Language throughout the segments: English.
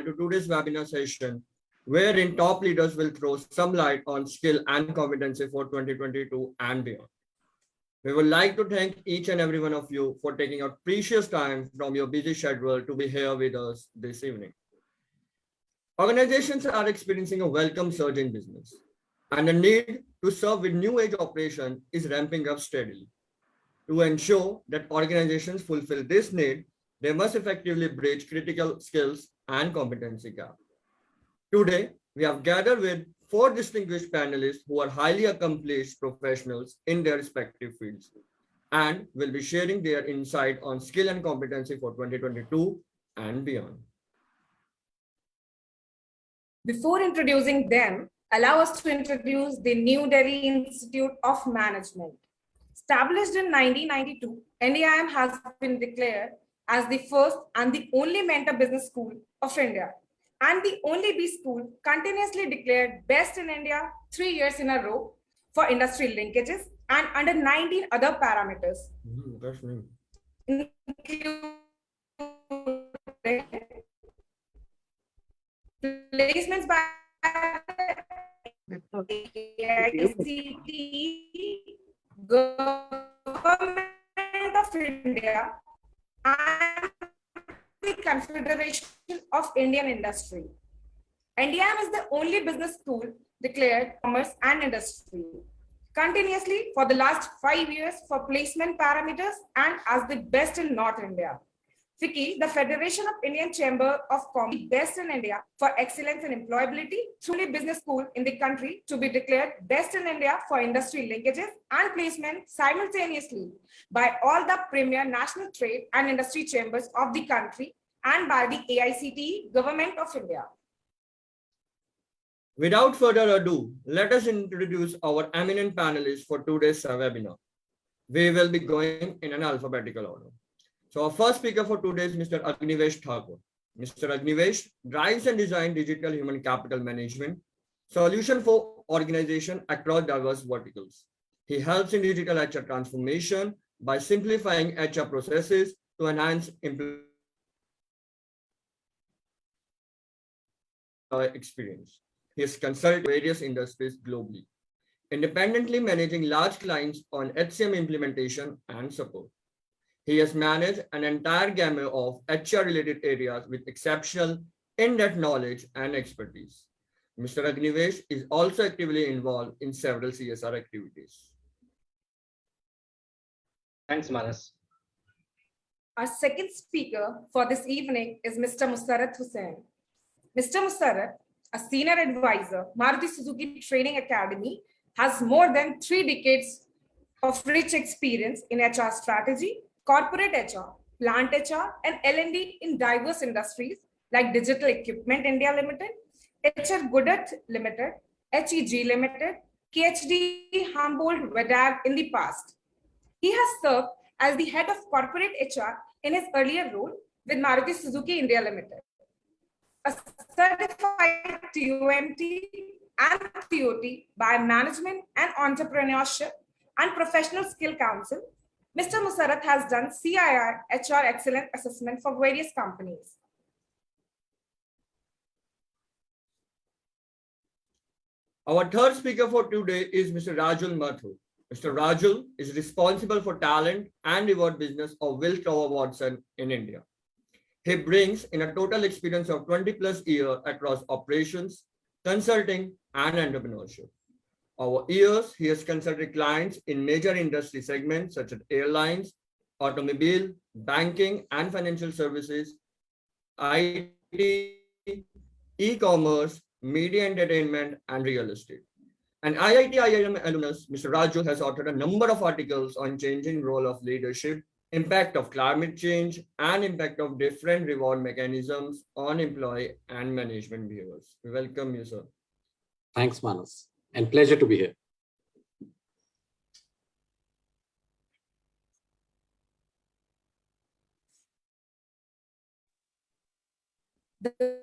to today's webinar session, wherein top leaders will throw some light on skill and competency for 2022 and beyond. We would like to thank each and every one of you for taking out precious time from your busy schedule to be here with us this evening. Organizations are experiencing a welcome surge in business, and the need to serve with new age operation is ramping up steadily. To ensure that organizations fulfill this need, they must effectively bridge critical skills and competency gap. Today, we have gathered with 4 distinguished panelists who are highly accomplished professionals in their respective fields and will be sharing their insight on skill and competency for 2022 and beyond. Before introducing them, allow us to introduce the New Delhi Institute of Management. Established in 1992, NDIM has been declared as the first and the only mentor business school of India, and the only B school continuously declared best in India 3 years in a row for industry linkages and under 19 other parameters. That's me. Placements by Government of India and the Confederation of Indian Industry. NDIM is the only business school declared commerce and industry continuously for the last 5 years for placement parameters and as the best in North India. FICCI, the Federation of Indian Chamber of Commerce, best in India for excellence in employability, truly business school in the country to be declared best in India for industry linkages and placement simultaneously by all the premier national trade and industry chambers of the country and by the AICTE Government of India. Without further ado, let us introduce our eminent panelists for today's webinar. We will be going in an alphabetical order. So our first speaker for today is Mr. AGNIWESH THAKUR. Mr. AGNIWESH drives and designs digital human capital management solution for organization across diverse verticals. He helps in digital HR transformation by simplifying HR processes to enhance employee experience. He has consulted various industries globally, independently managing large clients on HCM implementation and support. He has managed an entire gamut of HR-related areas with exceptional in-depth knowledge and expertise. Mr. AGNIWESH is also actively involved in several CSR activities. Thanks, Manas. Our second speaker for this evening is Mr. MUSSARAT HUSSAIN. Mr. MUSSARAT, a senior advisor, Maruti Suzuki Training Academy, has more than 3 decades of rich experience in HR strategy, corporate HR, plant HR, and L&D in diverse industries like Digital Equipment India Limited, HR Goodet Limited, HEG Limited, KHD Humboldt Vedag in the past. He has served as the head of corporate HR in his earlier role with Maruti Suzuki India Limited. A certified TOMT and TOT by Management and Entrepreneurship and Professional Skill Council, Mr. MUSSARAT has done CII HR Excellence Assessment for various companies. Our third speaker for today is Mr. RAJUL MATHUR. Mr. RAJUL is responsible for talent and reward business of Willis Watson in India. He brings in a total experience of 20+ years across operations, consulting, and entrepreneurship. Over years, he has consulted clients in major industry segments such as airlines, automobile, banking and financial services, IT, e-commerce, media entertainment, and real estate. An IIT-IIM alumnus, Mr. RAJUL has authored a number of articles on changing role of leadership, impact of climate change, and impact of different reward mechanisms on employee and management behaviors. We welcome you, sir. Thanks, Manas, and pleasure to be here. The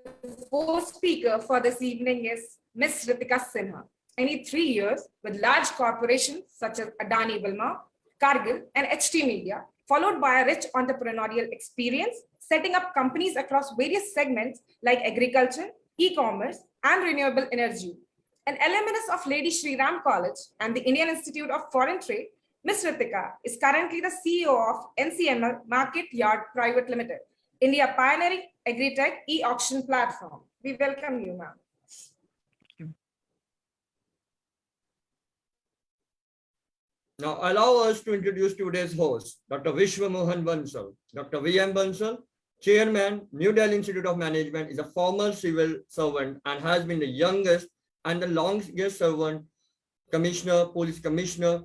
fourth speaker for this evening is Ms. RITIKA SINHA. Any 3 years with large corporations such as Adani Wilmar, Cargill, and HT Media, followed by a rich entrepreneurial experience, setting up companies across various segments like agriculture, e-commerce, and renewable energy. An alumnus of Lady Shri Ram College and the Indian Institute of Foreign Trade, Ms. Ritika is currently the CEO of NCML MktYard Private Limited, India pioneering agri-tech e-auction platform. We welcome you, ma'am. Now allow us to introduce today's host, Dr. Vishwa Mohan Bansal. Dr. V.M. Bansal, Chairman, New Delhi Institute of Management, is a former civil servant and has been the youngest and the longest servant commissioner, police commissioner,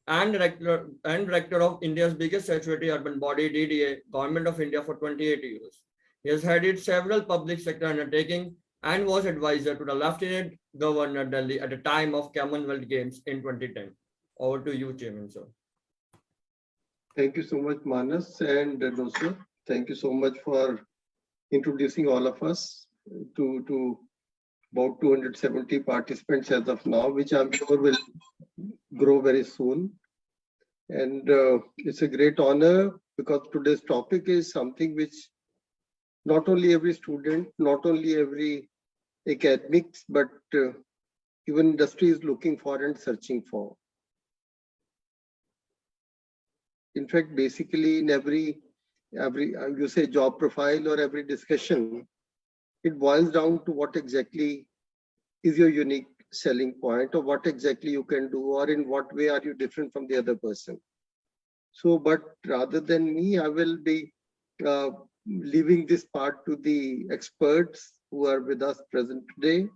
and director of India's biggest statutory urban body, DDA, Government of India, for 28 years. He has headed several public sector undertakings and was advisor to the Lieutenant Governor Delhi at the time of Commonwealth Games in 2010. Over to you, Chairman, sir. Thank you so much, Manas and Dosa. Thank you so much for introducing all of us to about 270 participants as of now, which I'm sure will grow very soon. And it's a great honor because today's topic is something which not only every student, not only every academics, but even industry is looking for and searching for. In fact, basically in every you say job profile or every discussion, it boils down to what exactly is your unique selling point, or what exactly you can do, or in what way are you different from the other person. So, but rather than me, I will be leaving this part to the experts who are with us present today.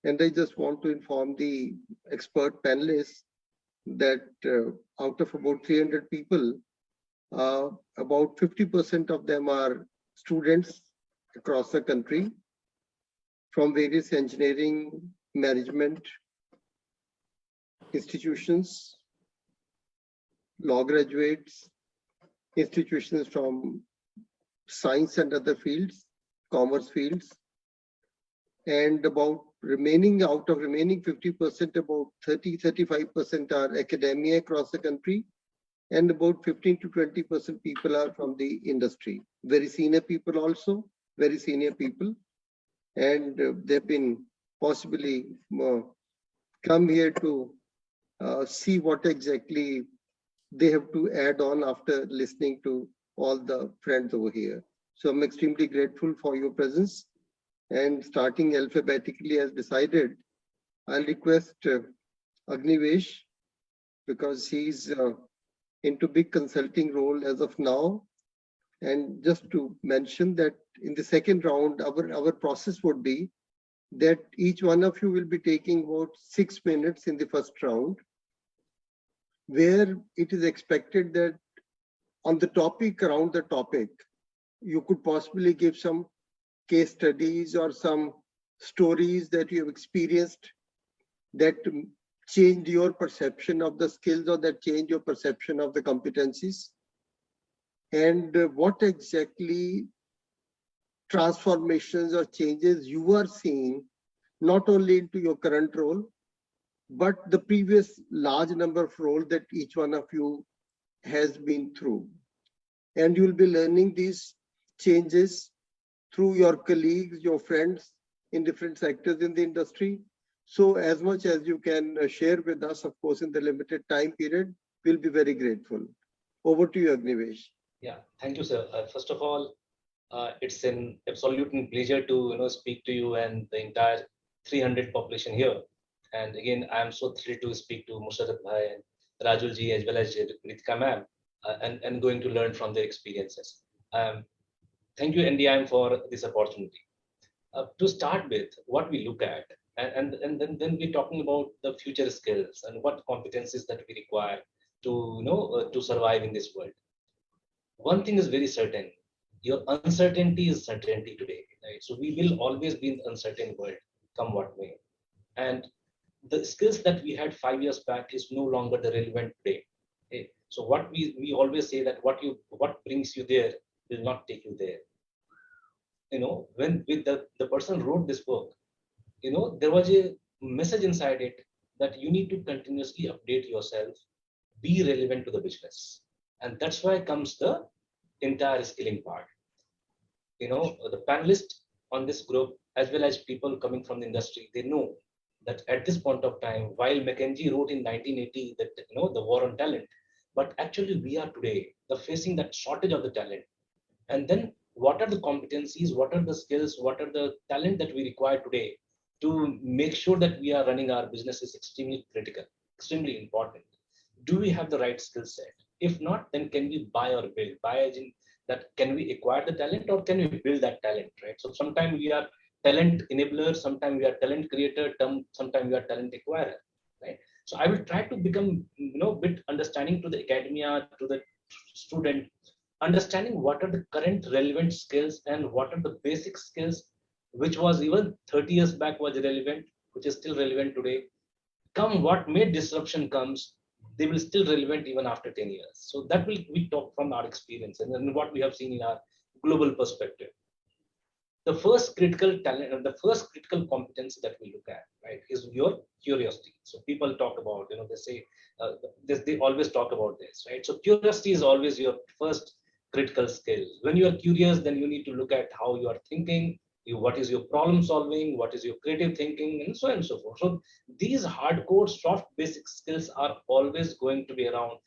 And I just want to inform the expert panelists that out of about 300 people, about 50% of them are students across the country from various engineering, management institutions, law graduates, institutions from science and other fields, commerce fields, and about out of remaining 50%, about 30-35% are academia across the country, and about 15 to 20% people are from the industry. Very senior people also, very senior people, and they've been possibly come here to see what exactly they have to add on after listening to all the friends over here. So I'm extremely grateful for your presence. And starting alphabetically as decided, I'll request AGNIWESH, because he's into big consulting role as of now. And just to mention that in the second round, our process would be that each one of you will be taking about 6 minutes in the first round, where it is expected that on the topic, around the topic, you could possibly give some case studies or some stories that you have experienced that changed your perception of the skills, or that changed your perception of the competencies, and what exactly transformations or changes you are seeing, not only into your current role, but the previous large number of roles that each one of you has been through. And you will be learning these changes through your colleagues, your friends in different sectors in the industry. So as much as you can share with us, of course, in the limited time period, we'll be very grateful. Over to you, AGNIWESH. Yeah, thank you, sir. First of all, it's an absolute pleasure to speak to you and the entire 300 population here. And again, I am so thrilled to speak to MUSSARAT bhai and RAJUL ji as well as RITIKA ma'am, and going to learn from their experiences. Thank you, NDIM, for this opportunity. To start with, what we look at, and then we're talking about the future skills and what competencies that we require to to survive in this world. One thing is very certain: your uncertainty is certainty today. Right? So we will always be in the uncertain world, come what may. And the skills that we had 5 years back is no longer the relevant today. Okay? So what we always say that what brings you there will not take you there. When with the person wrote this book, there was a message inside it that you need to continuously update yourself, be relevant to the business. And that's why comes the entire skilling part. The panelists on this group, as well as people coming from the industry, they know that at this point of time, while McKinsey wrote in 1980 that the war on talent, but actually we are today facing that shortage of the talent. And then what are the competencies, what are the skills, what are the talent that we require today to make sure that we are running our business is extremely critical, extremely important. Do we have the right skill set? If not, then can we buy or build? Buy as in that, can we acquire the talent or can we build that talent, right? So sometimes we are talent enabler, sometimes we are talent creator, sometimes we are talent acquirer, right? So I will try to become, bit understanding to the academia, to the student, understanding what are the current relevant skills and what are the basic skills, which was even 30 years back was irrelevant, which is still relevant today. Come what may disruption comes, they will still relevant even after 10 years. So that will we talk from our experience and then what we have seen in our global perspective. The first critical talent and the first critical competence that we look at, right, is your curiosity. So people talk about, they say, they always talk about this, right? So curiosity is always your first critical skill. When you are curious, then you need to look at how you are thinking, what is your problem solving, what is your creative thinking, and so on and so forth. So these hardcore soft basic skills are always going to be around,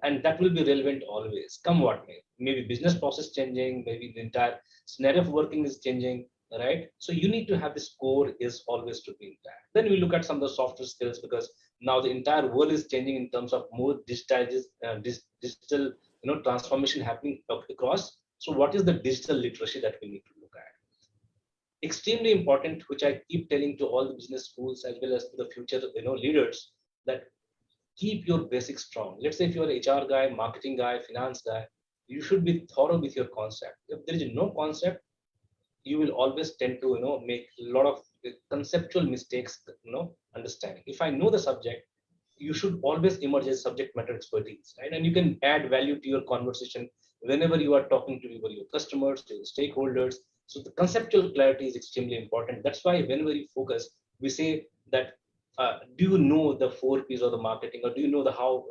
and that will be relevant always, come what may. Maybe business process changing, maybe the entire scenario of working is changing, right? So you need to have this core is always to be intact. Then we look at some of the softer skills, because now the entire world is changing in terms of more digital transformation happening across. So what is the digital literacy that we need to look at? Extremely important, which I keep telling to all the business schools as well as to the future leaders, that keep your basics strong. Let's say if you're an HR guy, marketing guy, finance guy, you should be thorough with your concept. If there is no concept, you will always tend to make a lot of conceptual mistakes, understanding. If I know the subject, you should always emerge as subject matter expertise, right? And you can add value to your conversation whenever you are talking to your customers, to your stakeholders. So the conceptual clarity is extremely important. That's why whenever you focus, we say that do you know the 4 P's of the marketing, or do you know the how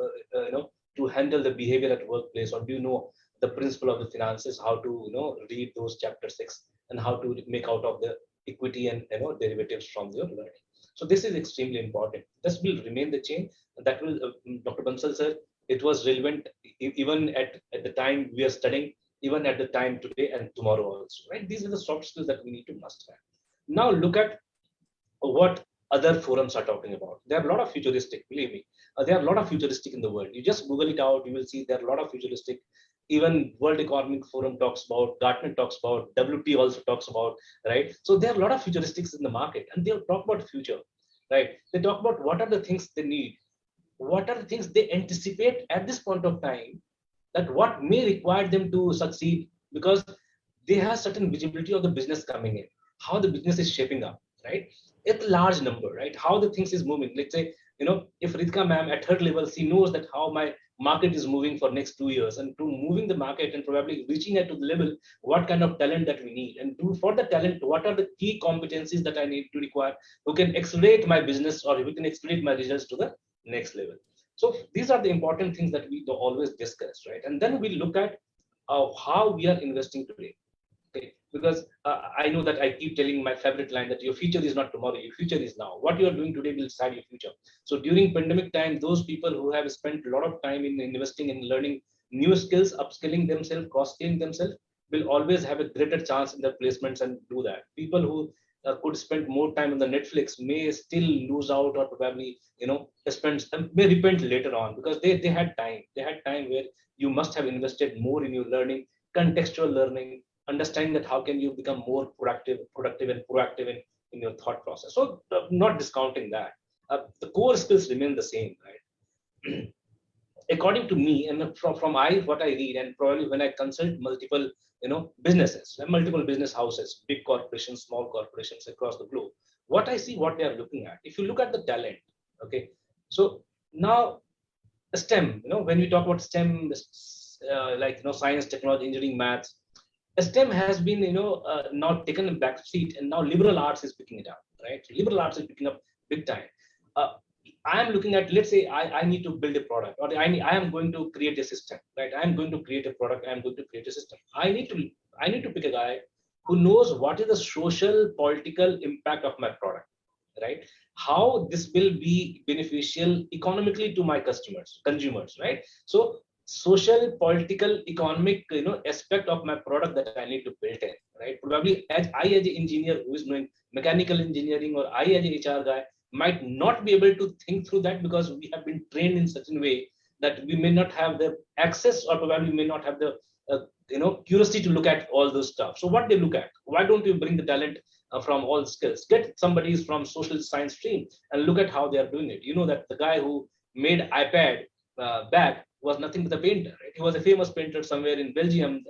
to handle the behavior at workplace, or do you know the principle of the finances, how to read those chapter 6 and how to make out of the equity and derivatives from your learning. So this is extremely important. This will remain the chain. That will, Dr. Bansal sir, it was relevant even at the time we are studying, even at the time today and tomorrow also, right? These are the soft skills that we need to master. Now look at what other forums are talking about. There are a lot of futuristic, believe me. There are a lot of futuristic in the world. You just Google it out, you will see there are a lot of futuristic. Even World Economic Forum talks about, Gartner talks about, WT also talks about, right? So there are a lot of futuristics in the market, and they'll talk about future, right? They talk about what are the things they need, what are the things they anticipate at this point of time, that what may require them to succeed, because they have certain visibility of the business coming in, how the business is shaping up, right? It's a large number, right? How the things is moving. Let's say, if Ritika ma'am at her level, she knows that how my market is moving for next 2 years, and to moving the market and probably reaching it to the level, what kind of talent that we need, and for the talent, what are the key competencies that I need to require, who can accelerate my business or who can accelerate my results to the next level. So these are the important things that we always discuss, right? And then we look at how we are investing today. Okay, because I know that I keep telling my favorite line that your future is not tomorrow, your future is now. What you are doing today will decide your future. So during pandemic time, those people who have spent a lot of time in investing in learning new skills, upskilling themselves, cross-skilling themselves, will always have a greater chance in their placements and do that. People who could spend more time on the Netflix may still lose out, or probably may repent later on, because they had time. They had time where you must have invested more in your learning, contextual learning, understanding that how can you become more productive and proactive in your thought process. So not discounting that. The core skills remain the same, right? According to me, and from what I read, and probably when I consult multiple businesses, multiple business houses, big corporations, small corporations across the globe, what I see, what they are looking at, if you look at the talent, okay, so now STEM, when we talk about STEM, like science, technology, engineering, maths, STEM has been now taken a back seat, and now liberal arts is picking it up, right? So liberal arts is picking up big time. I am looking at, let's say I need to build a product, or I am going to create a system, right? I am going to create a product, I am going to create a system. I need to pick a guy who knows what is the social, political impact of my product, right? How this will be beneficial economically to my consumers, right? So social, political, economic, aspect of my product that I need to build in, right? Probably as an engineer who is knowing mechanical engineering, or I as an HR guy might not be able to think through that, because we have been trained in such a way that we may not have the access, or probably may not have the curiosity to look at all those stuff. So what they look at, why don't you bring the talent from all skills, get somebody from social science stream and look at how they are doing it. You know that the guy who made iPad bag was nothing but a painter, right? He was a famous painter somewhere in Belgium,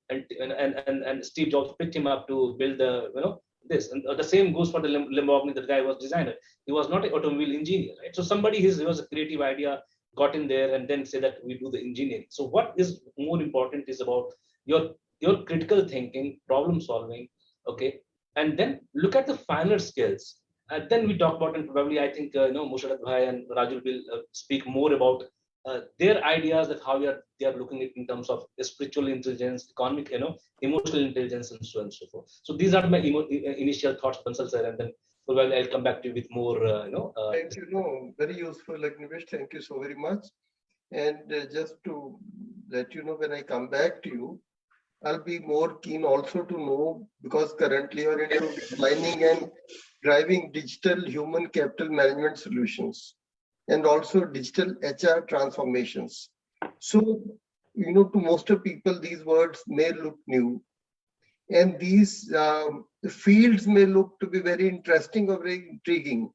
and Steve Jobs picked him up to build the this. And the same goes for the Lamborghini. The guy was designer. He was not an automobile engineer, right? So somebody, he was a creative idea, got in there, and then say that we do the engineering. So what is more important is about your critical thinking, problem solving, okay, and then look at the finer skills. And then we talk about, and probably I think MUSSARAT bhai and Rajul will speak more about their ideas, that how they are looking at in terms of spiritual intelligence, economic, emotional intelligence, and so on and so forth. So these are my initial thoughts, Bansal sir, and then probably I'll come back to you with more. Thank you. No, very useful, Agniwesh. Thank you so very much. And just to let you know, when I come back to you, I'll be more keen also to know, because currently you're into designing and driving digital human capital management solutions, and also digital HR transformations. So, to most of people, these words may look new, and these fields may look to be very interesting or very intriguing.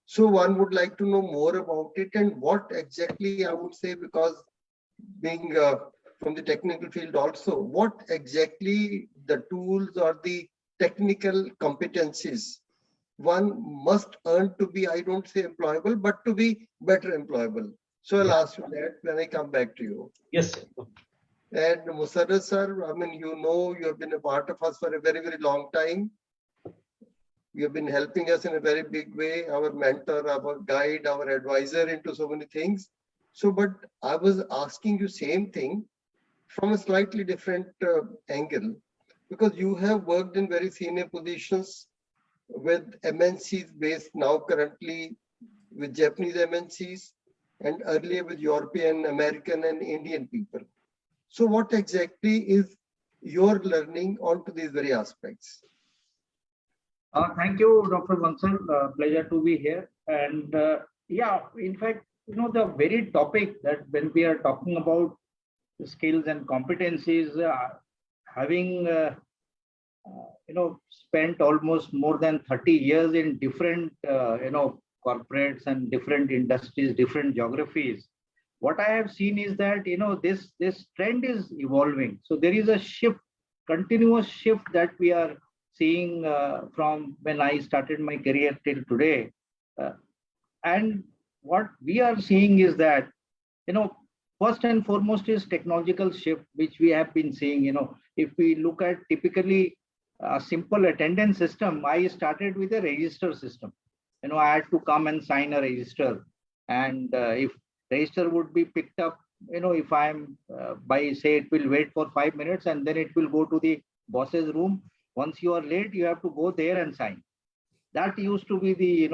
So one would like to know more about it, and what exactly, I would say, because being from the technical field also, what exactly the tools or the technical competencies one must earn to be, I don't say employable, but to be better employable. So I'll ask you that when I come back to you. Yes, sir. And MUSSARAT sir, I mean, you have been a part of us for a very, very long time. You have been helping us in a very big way, our mentor, our guide, our advisor into so many things. So, but I was asking you same thing from a slightly different angle, because you have worked in very senior positions with MNCs based now currently with Japanese MNCs, and earlier with European, American, and Indian people. So what exactly is your learning onto these very aspects? Thank you, Dr. Bansal. Pleasure to be here. And yeah, in fact, the very topic that when we are talking about skills and competencies, having spent almost more than 30 years in different corporates and different industries, different geographies, what I have seen is that this trend is evolving. So there is a shift, continuous shift that we are seeing from when I started my career till today. And what we are seeing is that, first and foremost is technological shift, which we have been seeing. If we look at typically a simple attendance system, I started with a register system. I had to come and sign a register. And if register would be picked up, if I'm by say it will wait for 5 minutes and then it will go to the boss's room. Once you are late, you have to go there and sign. That used to be the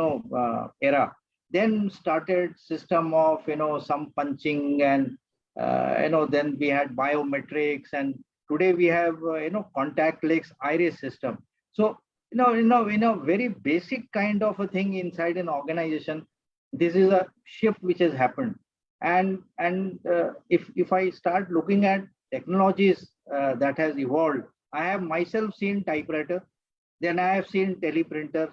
era. Then started system of some punching, and then we had biometrics, and today we have contactless iris system. So in a very basic kind of a thing inside an organization, this is a shift which has happened. And if I start looking at technologies that has evolved, I have myself seen typewriter, then I have seen teleprinters,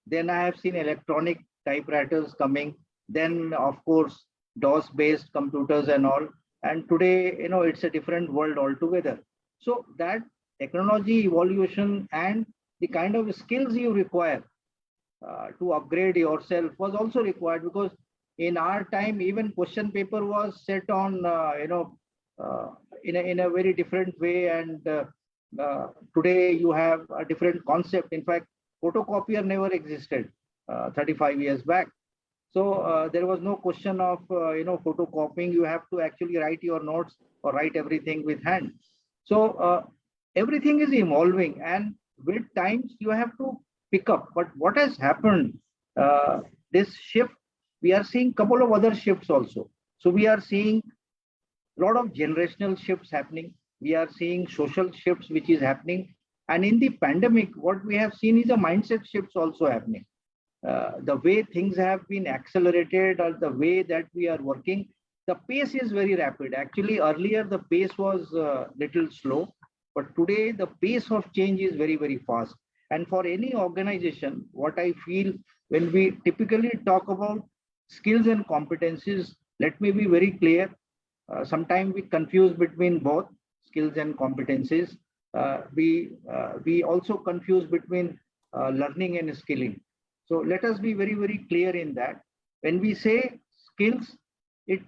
then I have seen electronic typewriters coming, then of course DOS based computers and all. And today, it's a different world altogether. So that technology evolution and the kind of skills you require to upgrade yourself was also required, because in our time, even question paper was set on, in a very different way. And today you have a different concept. In fact, photocopier never existed 35 years back. So there was no question of, photocopying. You have to actually write your notes or write everything with hand. So everything is evolving, and with times you have to pick up. But what has happened, this shift, we are seeing couple of other shifts also. So we are seeing a lot of generational shifts happening. We are seeing social shifts which is happening. And in the pandemic, what we have seen is a mindset shifts also happening. The way things have been accelerated, or the way that we are working, the pace is very rapid. Actually, earlier the pace was little slow, but today the pace of change is very, very fast. And for any organization, what I feel, when we typically talk about skills and competencies, let me be very clear. Sometimes we confuse between both skills and competencies. We also confuse between learning and skilling. So let us be very, very clear in that. When we say skills,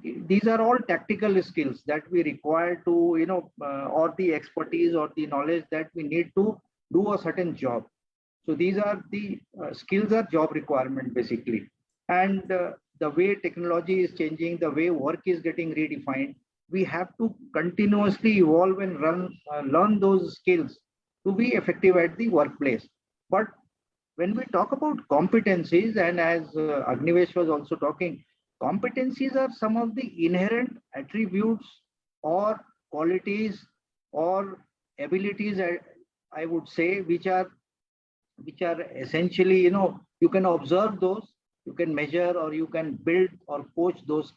these are all tactical skills that we require to, or the expertise or the knowledge that we need to do a certain job. So these are the skills are job requirement basically. And the way technology is changing, the way work is getting redefined, we have to continuously evolve and learn those skills to be effective at the workplace. But when we talk about competencies, and as AGNIWESH was also talking, competencies are some of the inherent attributes or qualities or abilities, I would say, which are essentially, you can observe those, you can measure, or you can build or coach those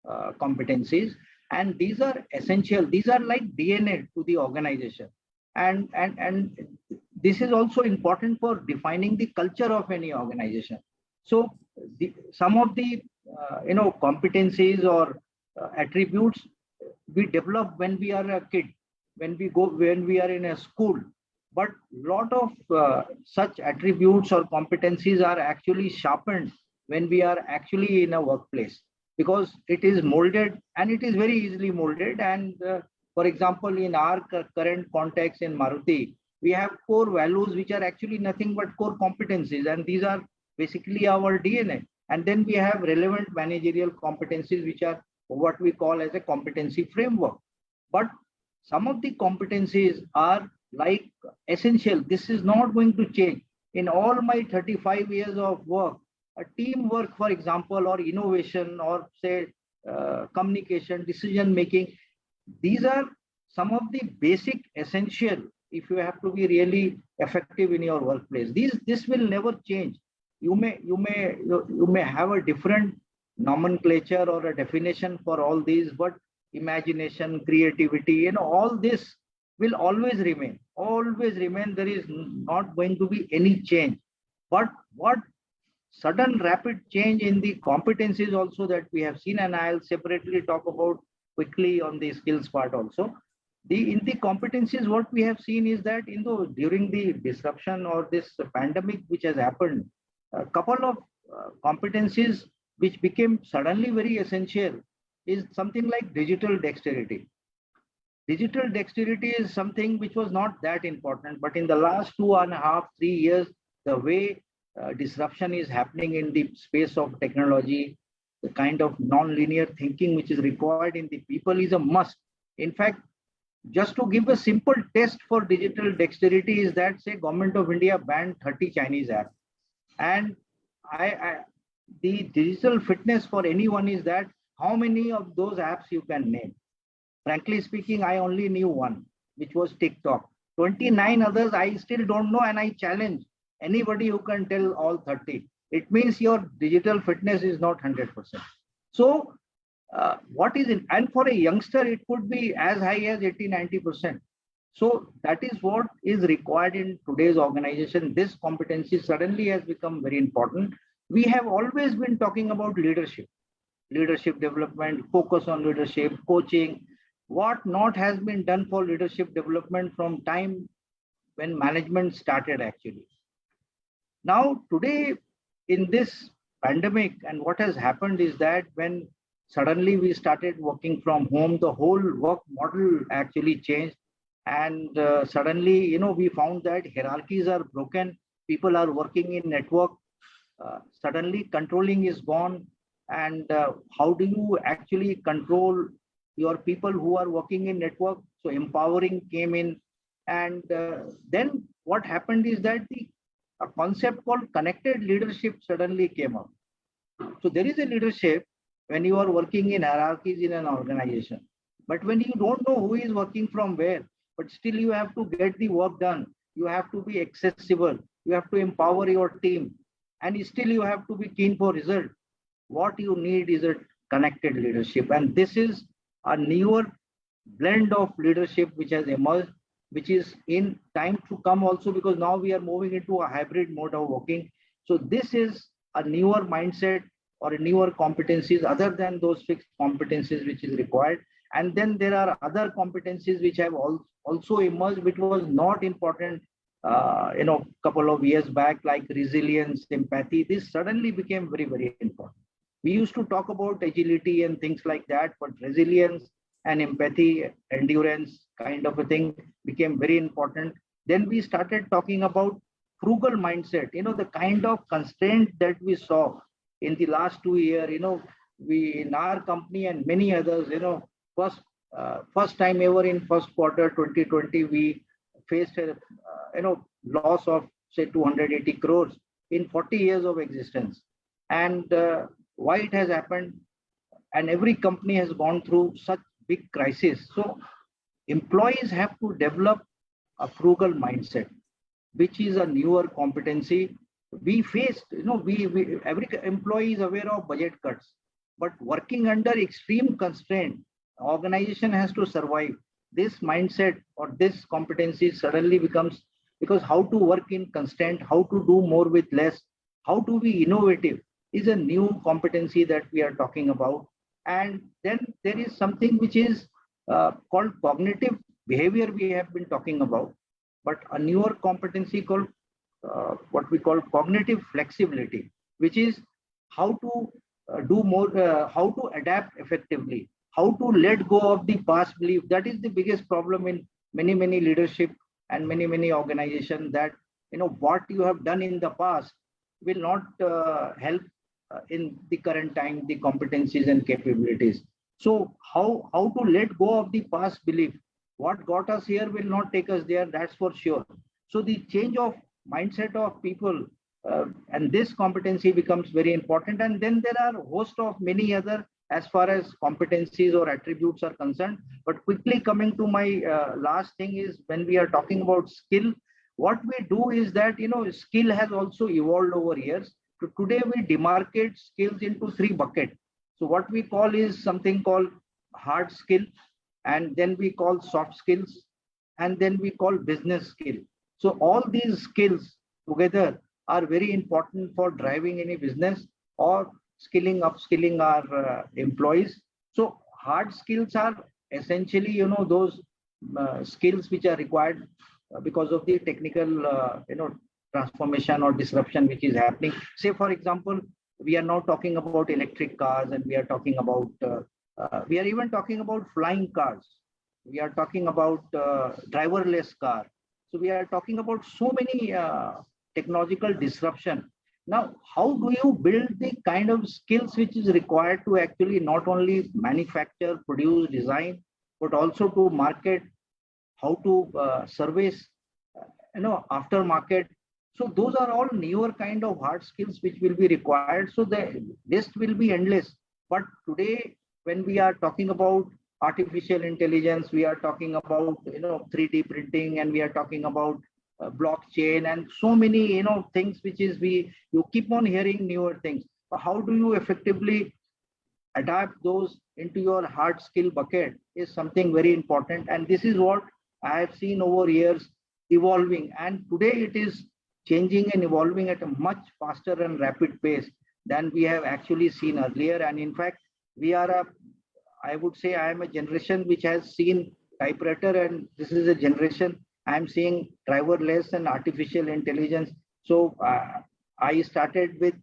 competencies. And these are essential. These are like DNA to the organization. And this is also important for defining the culture of any organization. So some of the competencies or attributes we develop when we are a kid, when we are in a school. But a lot of such attributes or competencies are actually sharpened when we are actually in a workplace, because it is molded, and it is very easily molded. And for example, in our current context in Maruti, we have core values which are actually nothing but core competencies, and these are basically our DNA. And then we have relevant managerial competencies, which are what we call as a competency framework. But some of the competencies are like essential. This is not going to change. In all my 35 years of work, a teamwork, for example, or innovation, or say communication, decision making, these are some of the basic essential if you have to be really effective in your workplace. This will never change. You may have a different nomenclature or a definition for all these, but imagination, creativity, all this will always remain. Always remain. There is not going to be any change. But what sudden rapid change in the competencies also that we have seen, and I'll separately talk about quickly on the skills part also. In the competencies, what we have seen is that during the disruption or this pandemic which has happened, a couple of competencies which became suddenly very essential is something like digital dexterity. Digital dexterity is something which was not that important, but in the last 2.5, 3 years, the way disruption is happening in the space of technology, the kind of non-linear thinking which is required in the people is a must. In fact, just to give a simple test for digital dexterity is that, say, Government of India banned 30 Chinese apps. And the digital fitness for anyone is that how many of those apps you can name. Frankly speaking, I only knew one, which was TikTok. 29 others I still don't know, and I challenge anybody who can tell all 30. It means your digital fitness is not 100%. So what is it? And for a youngster, it could be as high as 80-90%. So that is what is required in today's organization. This competency suddenly has become very important. We have always been talking about leadership development, focus on leadership, coaching. What not has been done for leadership development from time when management started actually. Now today in this pandemic, and what has happened is that when suddenly we started working from home, the whole work model actually changed. And suddenly, we found that hierarchies are broken. People are working in network. Suddenly controlling is gone. and how do you actually control your people who are working in network. So empowering came in, and then what happened is that a concept called connected leadership suddenly came up. So there is a leadership when you are working in hierarchies in an organization, but when you don't know who is working from where, but still you have to get the work done, you have to be accessible, you have to empower your team, and still you have to be keen for result. What you need is a connected leadership, and this is a newer blend of leadership which has emerged, which is in time to come also, because now we are moving into a hybrid mode of working. So this is a newer mindset or a newer competencies other than those fixed competencies which is required. And then there are other competencies which have also emerged, which was not important couple of years back, like resilience, empathy. This suddenly became very, very important. We used to talk about agility and things like that, but resilience and empathy, endurance kind of a thing became very important. Then we started talking about frugal mindset, the kind of constraint that we saw in the last 2 years, we in our company and many others, first time ever in first quarter 2020, we faced a loss of say 280 crores in 40 years of existence. And why it has happened, and every company has gone through such big crisis. So employees have to develop a frugal mindset, which is a newer competency. We faced, every employee is aware of budget cuts, but working under extreme constraint, organization has to survive. This mindset or this competency suddenly becomes, because how to work in constraint, how to do more with less, how to be innovative is a new competency that we are talking about. And then there is something which is called cognitive behavior we have been talking about, but a newer competency called what we call cognitive flexibility, which is how to do more, how to adapt effectively, how to let go of the past belief. That is the biggest problem in many, many leadership and many, many organizations, that what you have done in the past will not help in the current time, the competencies and capabilities. So how to let go of the past belief? What got us here will not take us there, that's for sure. So the change of mindset of people and this competency becomes very important. And then there are a host of many other as far as competencies or attributes are concerned. But quickly coming to my last thing is, when we are talking about skill, what we do is that, skill has also evolved over years. So today we demarcate skills into 3 buckets. So what we call is something called hard skill, and then we call soft skills, and then we call business skill. So all these skills together are very important for driving any business or upskilling our employees. So hard skills are essentially, those skills which are required because of the technical, transformation or disruption which is happening. Say, for example, we are now talking about electric cars, and we are talking about, we are even talking about flying cars. We are talking about driverless car. So we are talking about so many technological disruption. Now, how do you build the kind of skills which is required to actually not only manufacture, produce, design, but also to market, how to service, aftermarket. So those are all newer kind of hard skills which will be required. So the list will be endless. But today, when we are talking about artificial intelligence, we are talking about 3D printing, and we are talking about blockchain, and so many things which is you keep on hearing newer things. But how do you effectively adapt those into your hard skill bucket is something very important. And this is what I have seen over years evolving, and today it is changing and evolving at a much faster and rapid pace than we have actually seen earlier. And in fact, I would say I am a generation which has seen typewriter, and this is a generation I am seeing driverless and artificial intelligence. So I started with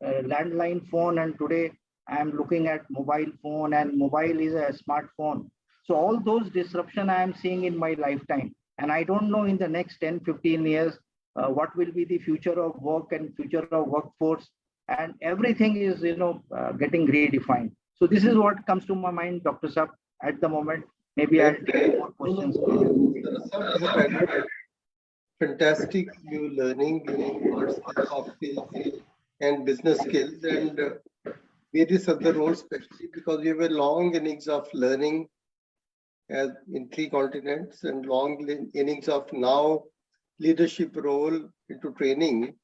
landline phone, and today I am looking at mobile phone, and mobile is a smartphone. So all those disruption I am seeing in my lifetime, and I don't know in the next 10-15 years what will be the future of work and future of workforce. and everything is, getting redefined. So this is what comes to my mind, Dr. Saab, at the moment. Maybe I'll take more questions. Fantastic new learning, soft skills and business skills and various other roles, especially because we have a long innings of learning as in 3 continents and long innings of now leadership role into training.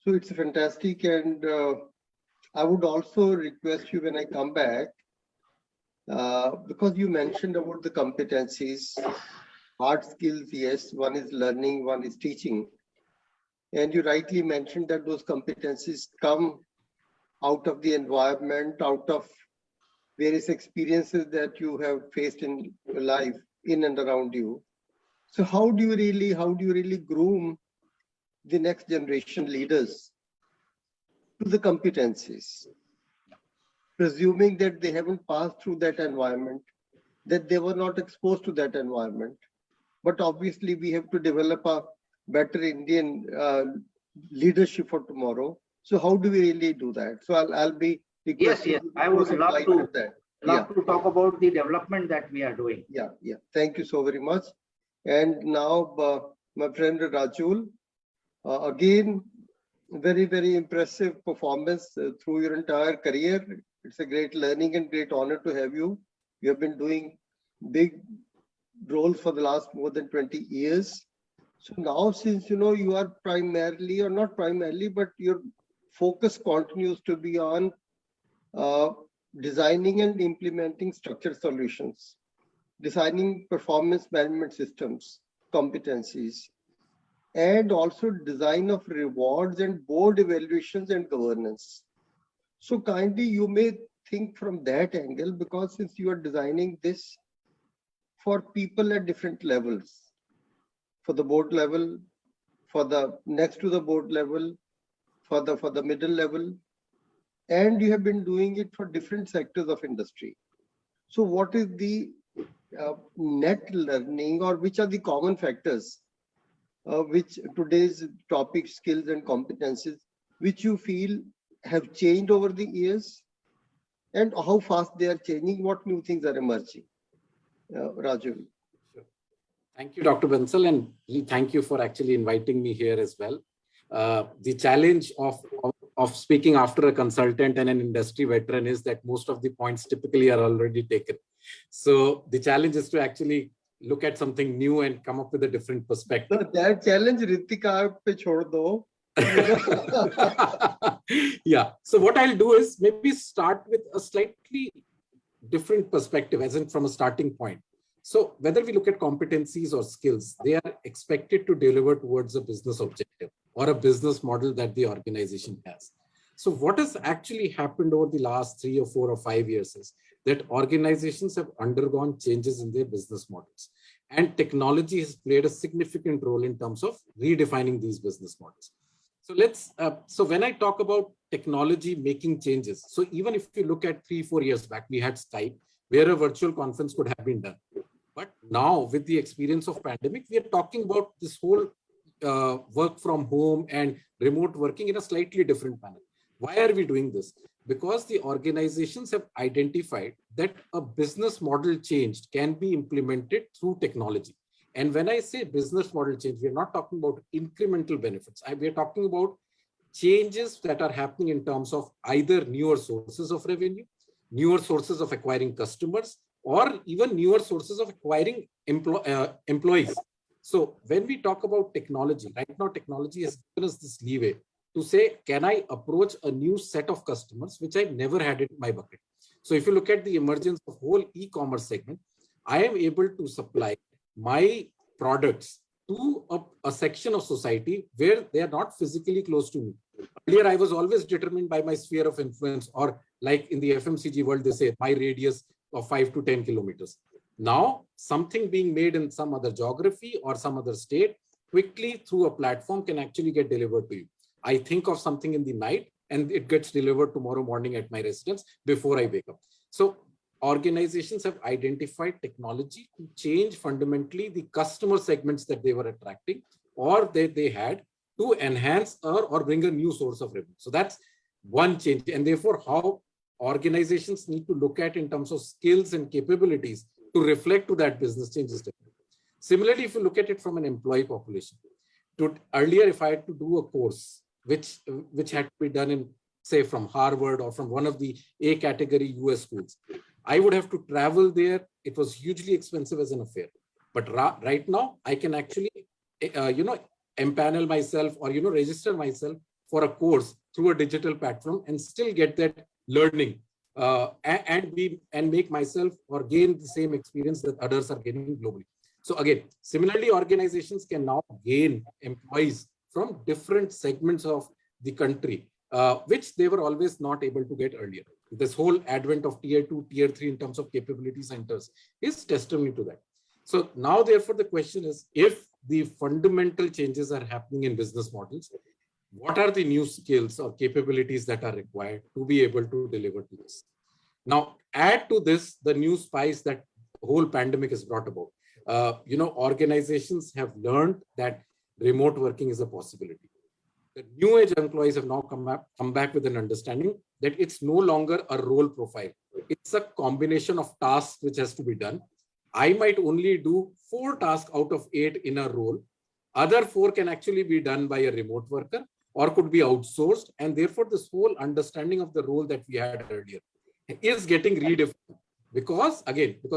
So it's fantastic, and I would also request you when I come back, because you mentioned about the competencies, hard skills, yes, one is learning, one is teaching. And you rightly mentioned that those competencies come out of the environment, out of various experiences that you have faced in your life, in and around you. So how do you really groom the next generation leaders to the competencies, presuming that they haven't passed through that environment, that they were not exposed to that environment? But obviously we have to develop a better Indian leadership for tomorrow. So how do we really do that? So I'll be requesting. Yes, I would love to talk about the development that we are doing. Yeah. Thank you so very much. And now my friend Rajul, again, very, very impressive performance through your entire career. It's a great learning and great honor to have you. You have been doing big roles for the last more than 20 years. So now, since you are primarily, or not primarily, but your focus continues to be on designing and implementing structured solutions, designing performance management systems, competencies, and also design of rewards and board evaluations and governance. So kindly, you may think from that angle, because since you are designing this for people at different levels, for the board level, for the next to the board level, for the middle level, and you have been doing it for different sectors of industry. So what is the net learning, or which are the common factors which today's topic, skills and competencies, which you feel have changed over the years, and how fast they are changing, what new things are emerging? Rajul. Sure. Thank you, Dr. Bansal, and thank you for actually inviting me here as well. The challenge of speaking after a consultant and an industry veteran is that most of the points typically are already taken. So the challenge is to actually look at something new and come up with a different perspective. So that challenge, Ritika, pe chhod do. Yeah. So what I'll do is maybe start with a slightly different perspective, as in from a starting point. So whether we look at competencies or skills, they are expected to deliver towards a business objective or a business model that the organization has. So what has actually happened over the last 3 or 4 or 5 years is that organizations have undergone changes in their business models, and technology has played a significant role in terms of redefining these business models. So so when I talk about technology making changes, so even if you look at 3-4 years back, we had Skype, where a virtual conference could have been done. But now with the experience of pandemic, we are talking about this whole work from home and remote working in a slightly different manner. Why are we doing this? Because the organizations have identified that a business model change can be implemented through technology. And when I say business model change, we're not talking about incremental benefits. We're talking about changes that are happening in terms of either newer sources of revenue, newer sources of acquiring customers, or even newer sources of acquiring employees. So when we talk about technology, right now technology has given us this leeway to say, can I approach a new set of customers which I never had in my bucket? So if you look at the emergence of whole e-commerce segment, I am able to supply my products to a section of society where they are not physically close to me. Earlier, I was always determined by my sphere of influence, or like in the FMCG world, they say my radius of 5 to 10 kilometers. Now, something being made in some other geography or some other state, quickly through a platform can actually get delivered to you. I think of something in the night and it gets delivered tomorrow morning at my residence before I wake up. So organizations have identified technology to change fundamentally the customer segments that they were attracting or they had to enhance or bring a new source of revenue. So that's one change, and therefore how organizations need to look at in terms of skills and capabilities to reflect to that business change is different. Similarly, if you look at it from an employee population, earlier, if I had to do a course which had to be done in, say, from Harvard or from one of the A category US schools, I would have to travel there. It was hugely expensive as an affair. But right now, I can actually, empanel myself or, register myself for a course through a digital platform and still get that learning and make myself or gain the same experience that others are gaining globally. So again, similarly, organizations can now gain employees from different segments of the country, which they were always not able to get earlier. This whole advent of tier 2, tier 3 in terms of capability centers is testimony to that. So now, therefore, the question is, if the fundamental changes are happening in business models, what are the new skills or capabilities that are required to be able to deliver to this? Now, add to this the new spice that the whole pandemic has brought about. Organizations have learned that remote working is a possibility. The new age employees have now come back with an understanding that it's no longer a role profile. It's a combination of tasks which has to be done. I might only do 4 tasks out of 8 in a role. Other 4 can actually be done by a remote worker or could be outsourced. And therefore, this whole understanding of the role that we had earlier is getting redefined because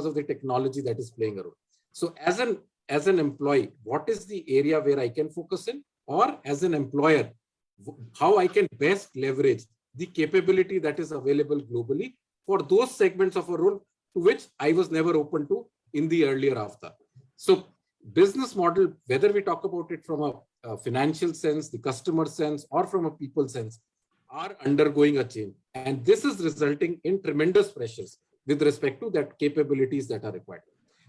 of the technology that is playing a role. So as an employee, what is the area where I can focus in? Or as an employer, how I can best leverage the capability that is available globally for those segments of a role to which I was never open to in the earlier avatar. So business model, whether we talk about it from a financial sense, the customer sense, or from a people sense, are undergoing a change. And this is resulting in tremendous pressures with respect to that capabilities that are required.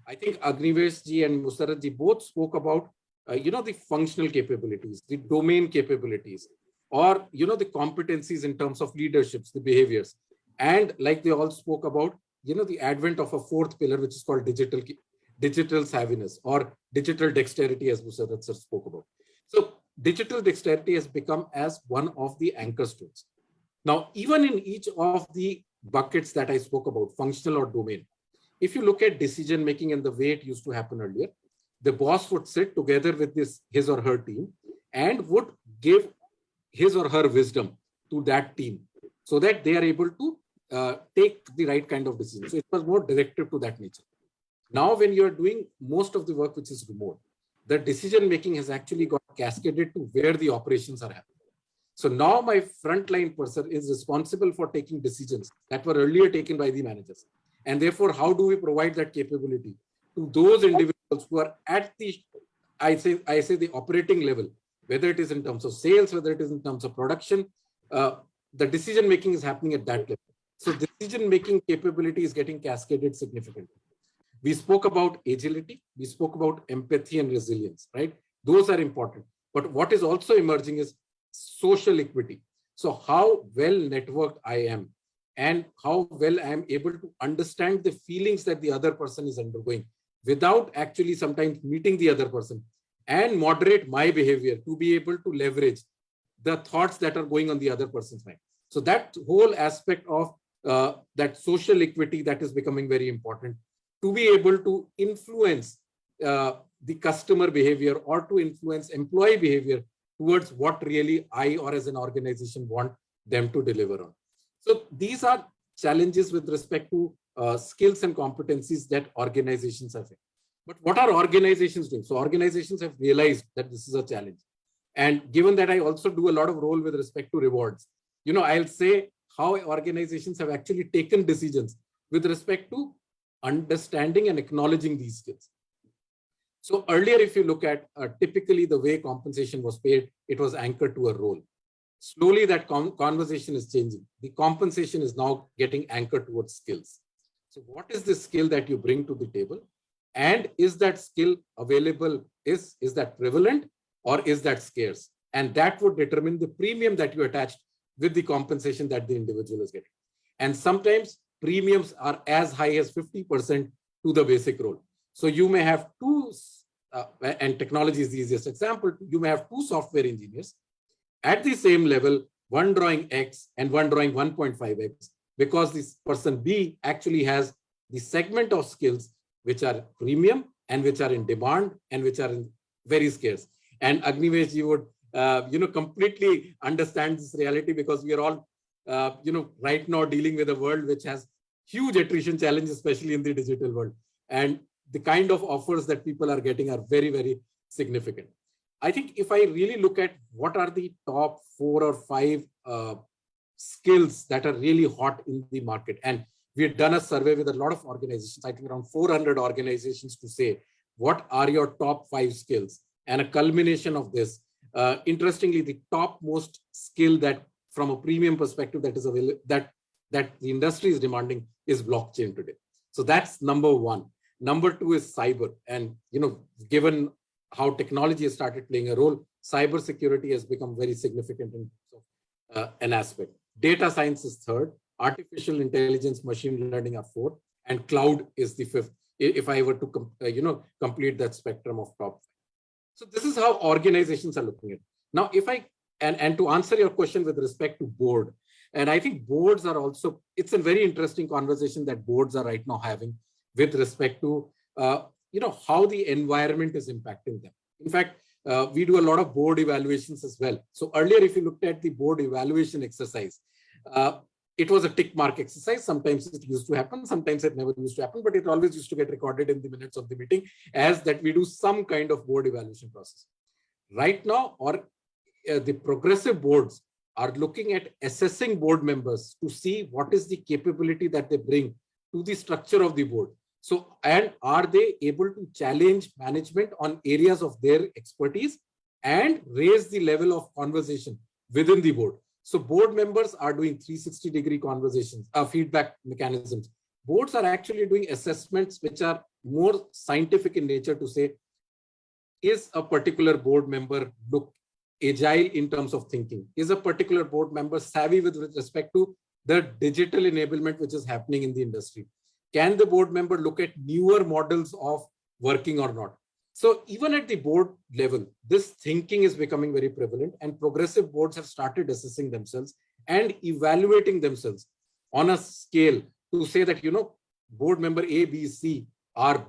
I think AGNIWESH ji and MUSSARAT ji both spoke about, the functional capabilities, the domain capabilities, or, the competencies in terms of leaderships, the behaviors. And like they all spoke about, the advent of a 4th pillar, which is called digital savviness or digital dexterity, as MUSSARAT sir spoke about. So digital dexterity has become as one of the anchor stones. Now, even in each of the buckets that I spoke about, functional or domain, if you look at decision making and the way it used to happen earlier, the boss would sit together with his or her team and would give his or her wisdom to that team so that they are able to take the right kind of decision. So it was more directive to that nature. Now, when you're doing most of the work which is remote, the decision making has actually got cascaded to where the operations are happening. So now my frontline person is responsible for taking decisions that were earlier taken by the managers. And therefore, how do we provide that capability to those individuals who are at the, I say the operating level, whether it is in terms of sales, whether it is in terms of production, the decision making is happening at that level. So decision making capability is getting cascaded significantly. We spoke about agility, we spoke about empathy and resilience, right? Those are important. But what is also emerging is social equity. So how well networked I am and how well I am able to understand the feelings that the other person is undergoing without actually sometimes meeting the other person and moderate my behavior to be able to leverage the thoughts that are going on the other person's mind. So that whole aspect of that social equity that is becoming very important to be able to influence the customer behavior or to influence employee behavior towards what really I or as an organization want them to deliver on. So these are challenges with respect to skills and competencies that organizations have. But what are organizations doing? So organizations have realized that this is a challenge. And given that I also do a lot of role with respect to rewards, I'll say how organizations have actually taken decisions with respect to understanding and acknowledging these skills. So earlier, if you look at typically the way compensation was paid, it was anchored to a role. Slowly that conversation is changing. The compensation is now getting anchored towards skills. So what is the skill that you bring to the table? And is that skill available? Is that prevalent or is that scarce? And that would determine the premium that you attached with the compensation that the individual is getting. And sometimes premiums are as high as 50% to the basic role. So you may have two, and technology is the easiest example, you may have two software engineers at the same level one drawing X and one drawing 1.5X, because this person B actually has the segment of skills which are premium and which are in demand and which are very scarce. And AGNIWESH, you would completely understand this reality, because we are all right now dealing with a world which has huge attrition challenges, especially in the digital world. And the kind of offers that people are getting are very, very significant. I think if I really look at what are the top 4 or 5 skills that are really hot in the market, and we had done a survey with a lot of organizations, I think around 400 organizations, to say, what are your top 5 skills? And a culmination of this, interestingly, the topmost skill that from a premium perspective that is available, that the industry is demanding, is blockchain today. So that's number 1. Number 2 is cyber. And, given how technology has started playing a role, cyber security has become very significant in an aspect. Data science is 3rd. Artificial intelligence, machine learning are 4th. And cloud is the 5th, if I were to, complete that spectrum of top 5. So this is how organizations are looking at it. Now, if I, and to answer your question with respect to board, and I think boards are also, it's a very interesting conversation that boards are right now having with respect to, how the environment is impacting them. In fact, we do a lot of board evaluations as well. So earlier, if you looked at the board evaluation exercise, it was a tick mark exercise. Sometimes it used to happen, sometimes it never used to happen, but it always used to get recorded in the minutes of the meeting as that we do some kind of board evaluation process. Right now, the progressive boards are looking at assessing board members to see what is the capability that they bring to the structure of the board. So, and are they able to challenge management on areas of their expertise and raise the level of conversation within the board? So board members are doing 360-degree conversations, feedback mechanisms. Boards are actually doing assessments which are more scientific in nature to say, is a particular board member agile in terms of thinking? Is a particular board member savvy with respect to the digital enablement which is happening in the industry? Can the board member look at newer models of working or not? So even at the board level, this thinking is becoming very prevalent, and progressive boards have started assessing themselves and evaluating themselves on a scale to say that, board member A, B, C are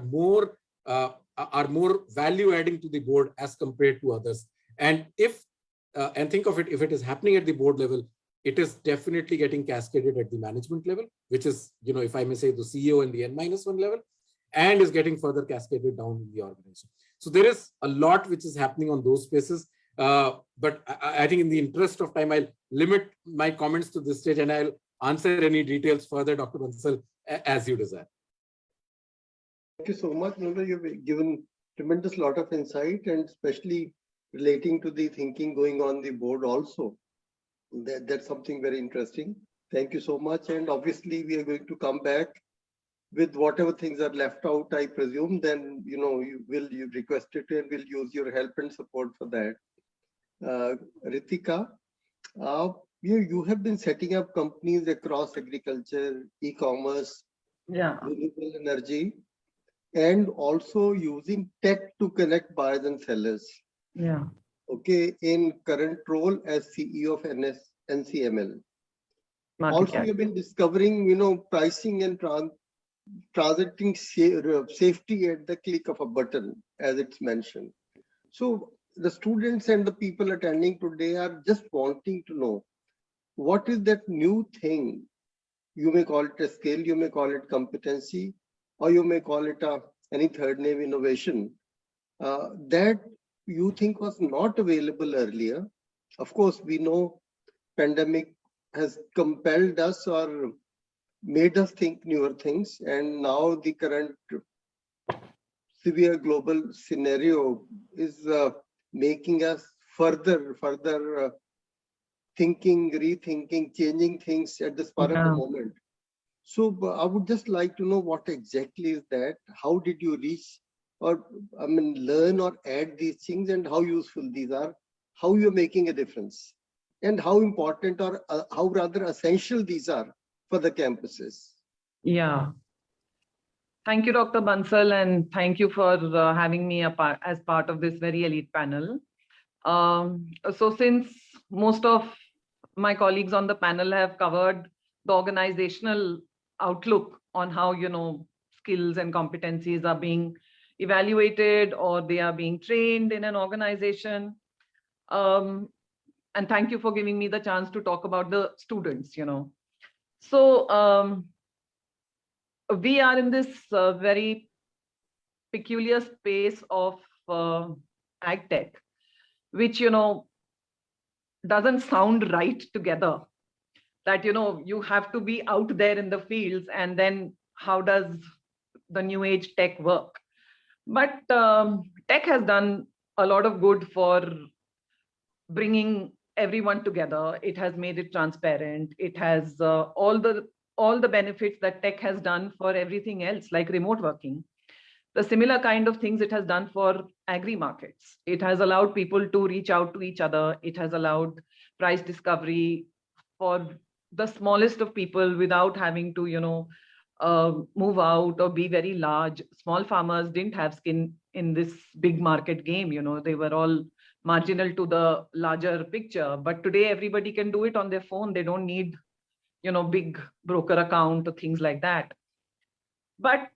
more value adding to the board as compared to others. And and think of it, if it is happening at the board level, it is definitely getting cascaded at the management level, which is, if I may say, the CEO and the N-1 level, and is getting further cascaded down in the organization. So there is a lot which is happening on those spaces. But I think in the interest of time, I'll limit my comments to this stage, and I'll answer any details further, Dr. Bansal, as you desire. Thank you so much. You've given tremendous lot of insight, and especially relating to the thinking going on the board also. That's something very interesting. Thank you so much. And obviously, we are going to come back with whatever things are left out, I presume. Then, you request it, and we'll use your help and support for that. Ritika, you have been setting up companies across agriculture, e-commerce, renewable energy, and also using tech to connect buyers and sellers. Yeah. Okay, in current role as CEO of NCML. Also, you've been discovering, pricing and transacting safety at the click of a button, as it's mentioned. So the students and the people attending today are just wanting to know, what is that new thing? You may call it a skill, you may call it competency, or you may call it any third name, innovation, that you think was not available earlier. Of course, we know pandemic has compelled us or made us think newer things, and now the current severe global scenario is making us further thinking, rethinking, changing things at the spur of the moment. So I would just like to know what exactly is that. How did you reach or learn or add these things, and how useful these are, how you're making a difference, and how important or how rather essential these are for the campuses. Yeah. Thank you, Dr. Bansal, and thank you for having me as part of this very elite panel. So since most of my colleagues on the panel have covered the organizational outlook on how, skills and competencies are being evaluated or they are being trained in an organization. And thank you for giving me the chance to talk about the students, So we are in this very peculiar space of ag tech, which, doesn't sound right together. That, you have to be out there in the fields, and then how does the new age tech work? But tech has done a lot of good for bringing everyone together. It has made it transparent. It has all the benefits that tech has done for everything else, like remote working. The similar kind of things it has done for agri markets. It has allowed people to reach out to each other. It has allowed price discovery for the smallest of people without having to, move out or be very large. Small farmers didn't have skin in this big market game. They were all marginal to the larger picture. But today everybody can do it on their phone. They don't need, big broker account or things like that. But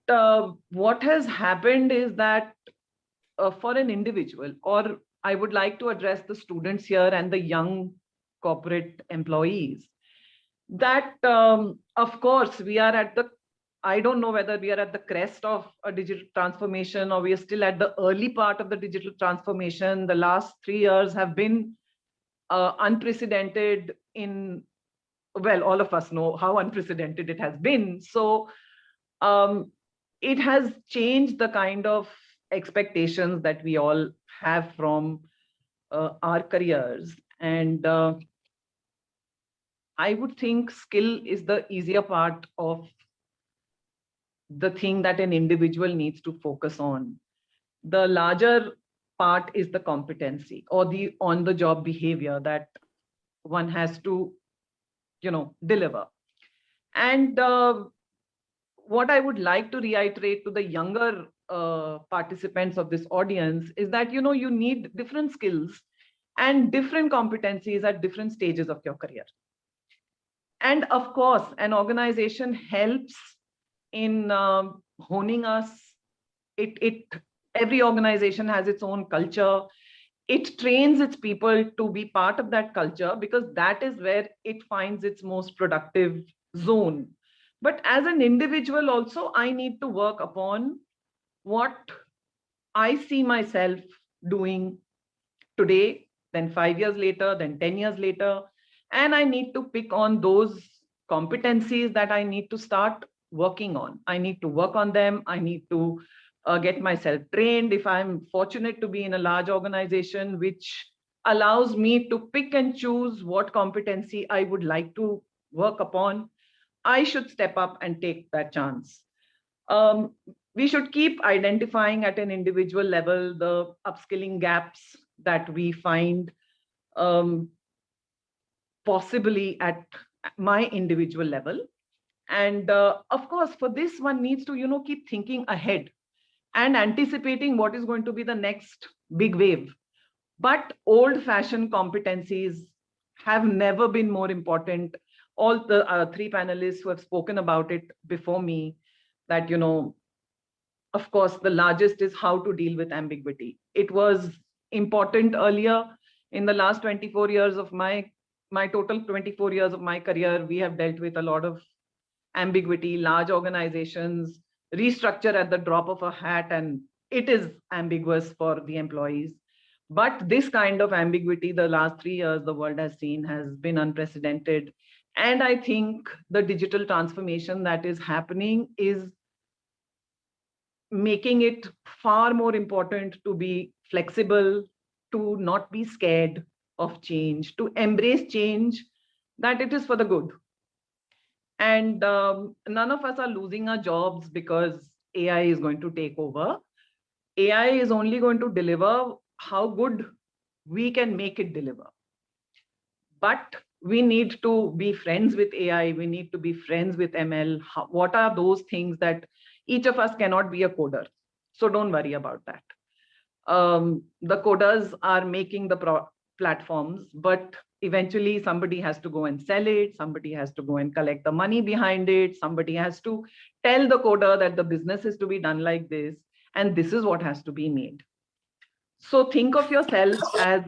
what has happened is that for an individual, or I would like to address the students here and the young corporate employees, that of course we are at the, I don't know whether we are at the crest of a digital transformation or we are still at the early part of the digital transformation. The last 3 years have been unprecedented in, well, all of us know how unprecedented it has been. So it has changed the kind of expectations that we all have from our careers. And I would think skill is the easier part of the thing that an individual needs to focus on. The larger part is the competency or the on-the-job behavior that one has to, deliver. And what I would like to reiterate to the younger participants of this audience is that, you need different skills and different competencies at different stages of your career. And of course, an organization helps in honing us. Every organization has its own culture. It trains its people to be part of that culture because that is where it finds its most productive zone. But as an individual also, I need to work upon what I see myself doing today, then 5 years later, then 10 years later. And I need to pick on those competencies that I need to start working on. I need to work on them. I need to get myself trained. If I'm fortunate to be in a large organization, which allows me to pick and choose what competency I would like to work upon, I should step up and take that chance. We should keep identifying at an individual level the upskilling gaps that we find possibly at my individual level. And of course, for this, one needs to, keep thinking ahead and anticipating what is going to be the next big wave. But old-fashioned competencies have never been more important. All the 3 panelists who have spoken about it before me, that, of course, the largest is how to deal with ambiguity. It was important earlier. In the last 24 years of my total 24 years of my career, we have dealt with a lot of ambiguity, large organizations, restructure at the drop of a hat, and it is ambiguous for the employees. But this kind of ambiguity, the last 3 years the world has seen, has been unprecedented. And I think the digital transformation that is happening is making it far more important to be flexible, to not be scared of change, to embrace change, that it is for the good. And none of us are losing our jobs because AI is going to take over. AI is only going to deliver how good we can make it deliver. But we need to be friends with AI. We need to be friends with ML. What are those things that each of us cannot be a coder? So don't worry about that. The coders are making the platforms, but eventually somebody has to go and sell it. Somebody has to go and collect the money behind it. Somebody has to tell the coder that the business is to be done like this, and this is what has to be made. So think of yourself as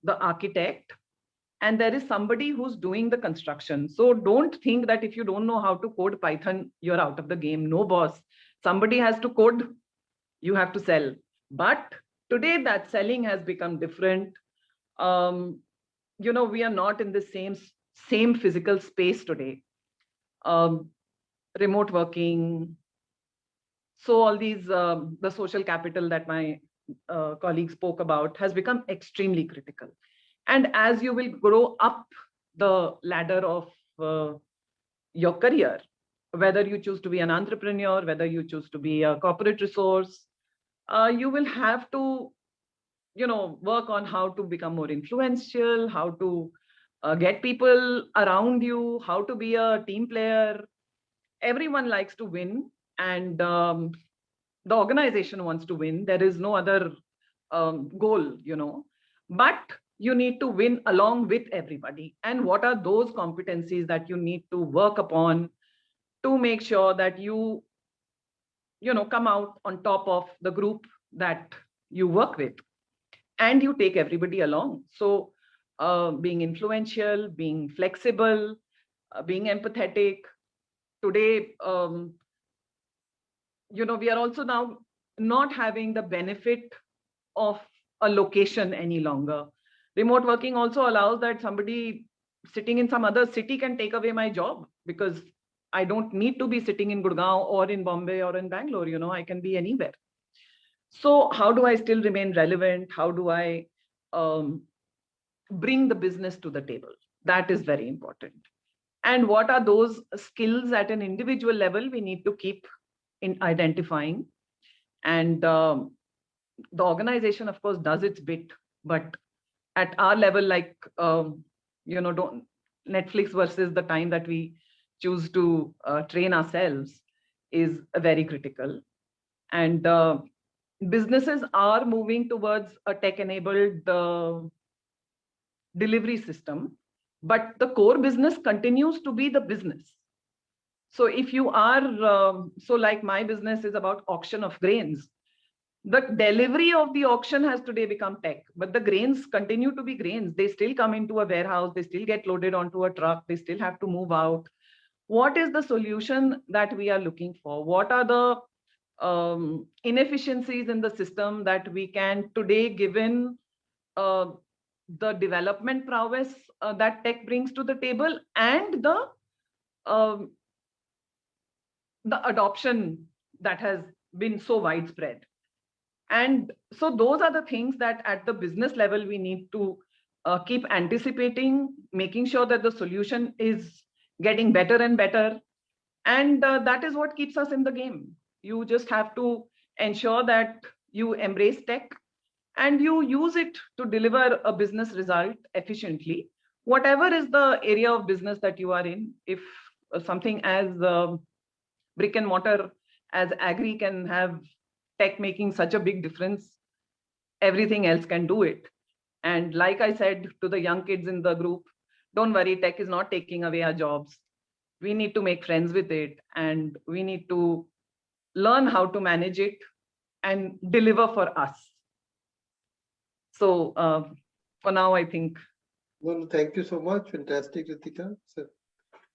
the architect, and there is somebody who's doing the construction. So don't think that if you don't know how to code Python, you're out of the game. No, boss. Somebody has to code, you have to sell. But today that selling has become different. We are not in the same physical space today. Remote working. So all these, the social capital that my colleague spoke about has become extremely critical. And as you will grow up the ladder of your career, whether you choose to be an entrepreneur, whether you choose to be a corporate resource, you will have to, work on how to become more influential, how to get people around you, how to be a team player. Everyone likes to win, and the organization wants to win. There is no other goal, but you need to win along with everybody. And what are those competencies that you need to work upon to make sure that you come out on top of the group that you work with, and you take everybody along? So being influential, being flexible, being empathetic. Today, we are also now not having the benefit of a location any longer. Remote working also allows that somebody sitting in some other city can take away my job, because I don't need to be sitting in Gurgaon or in Bombay or in Bangalore, I can be anywhere. So how do I still remain relevant? How do I bring the business to the table? That is very important. And what are those skills at an individual level we need to keep in identifying? And the organization, of course, does its bit, but at our level, like, don't Netflix versus the time that we choose to train ourselves is very critical. And businesses are moving towards a tech-enabled delivery system, but the core business continues to be the business. So if you are, like my business is about auction of grains, the delivery of the auction has today become tech, but the grains continue to be grains. They still come into a warehouse, they still get loaded onto a truck, they still have to move out. What is the solution that we are looking for? What are the inefficiencies in the system that we can today, given the development prowess that tech brings to the table, and the adoption that has been so widespread? And so those are the things that at the business level we need to keep anticipating, making sure that the solution is getting better and better. And that is what keeps us in the game. You just have to ensure that you embrace tech and you use it to deliver a business result efficiently, whatever is the area of business that you are in. If something as brick and mortar as agri can have tech making such a big difference, everything else can do it. And like I said to the young kids in the group, don't worry, tech is not taking away our jobs. We need to make friends with it, and we need to learn how to manage it and deliver for us. So for now, I think. Well, thank you so much. Fantastic, Ritika. It's a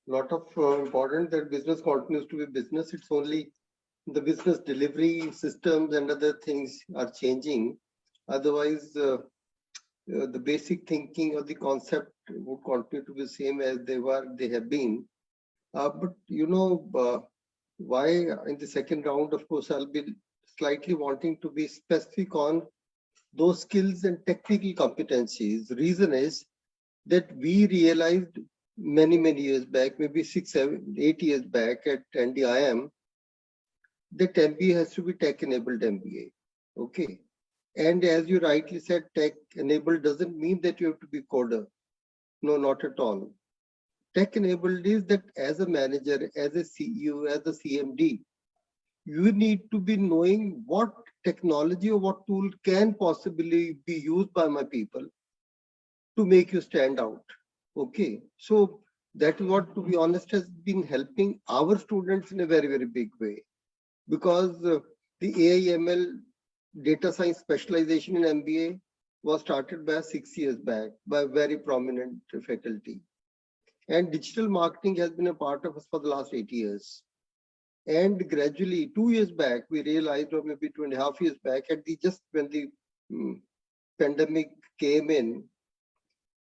lot of important that business continues to be business. It's only the business delivery systems and other things are changing. Otherwise, the basic thinking or the concept would continue to be the same as they have been. But why in the second round, of course, I'll be slightly wanting to be specific on those skills and technical competencies. The reason is that we realized many years back, maybe 6, 7, 8 years back at NDIM, that MBA has to be tech-enabled MBA. Okay. And as you rightly said, tech-enabled doesn't mean that you have to be coder. No, not at all. Tech-enabled is that as a manager, as a CEO, as a CMD, you need to be knowing what technology or what tool can possibly be used by my people to make you stand out. Okay, so that is what, to be honest, has been helping our students in a very, very big way, because the AI/ML data science specialization in MBA was started by 6 years back by a very prominent faculty. And digital marketing has been a part of us for the last 8 years. And gradually, 2 years back, we realized, or maybe 2.5 years back, just when the pandemic came in,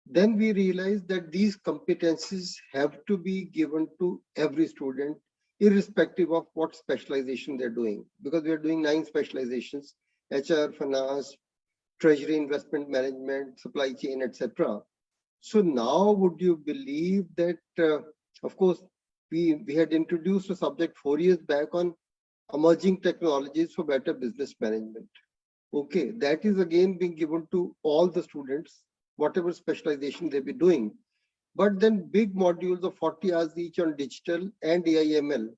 then we realized that these competencies have to be given to every student, irrespective of what specialization they're doing, because we are doing 9 specializations: HR, finance, treasury, investment management, supply chain, etc. So now, would you believe that, of course, we had introduced a subject 4 years back on emerging technologies for better business management. Okay, that is again being given to all the students, whatever specialization they be doing. But then big modules of 40 hours each on digital and AI/ML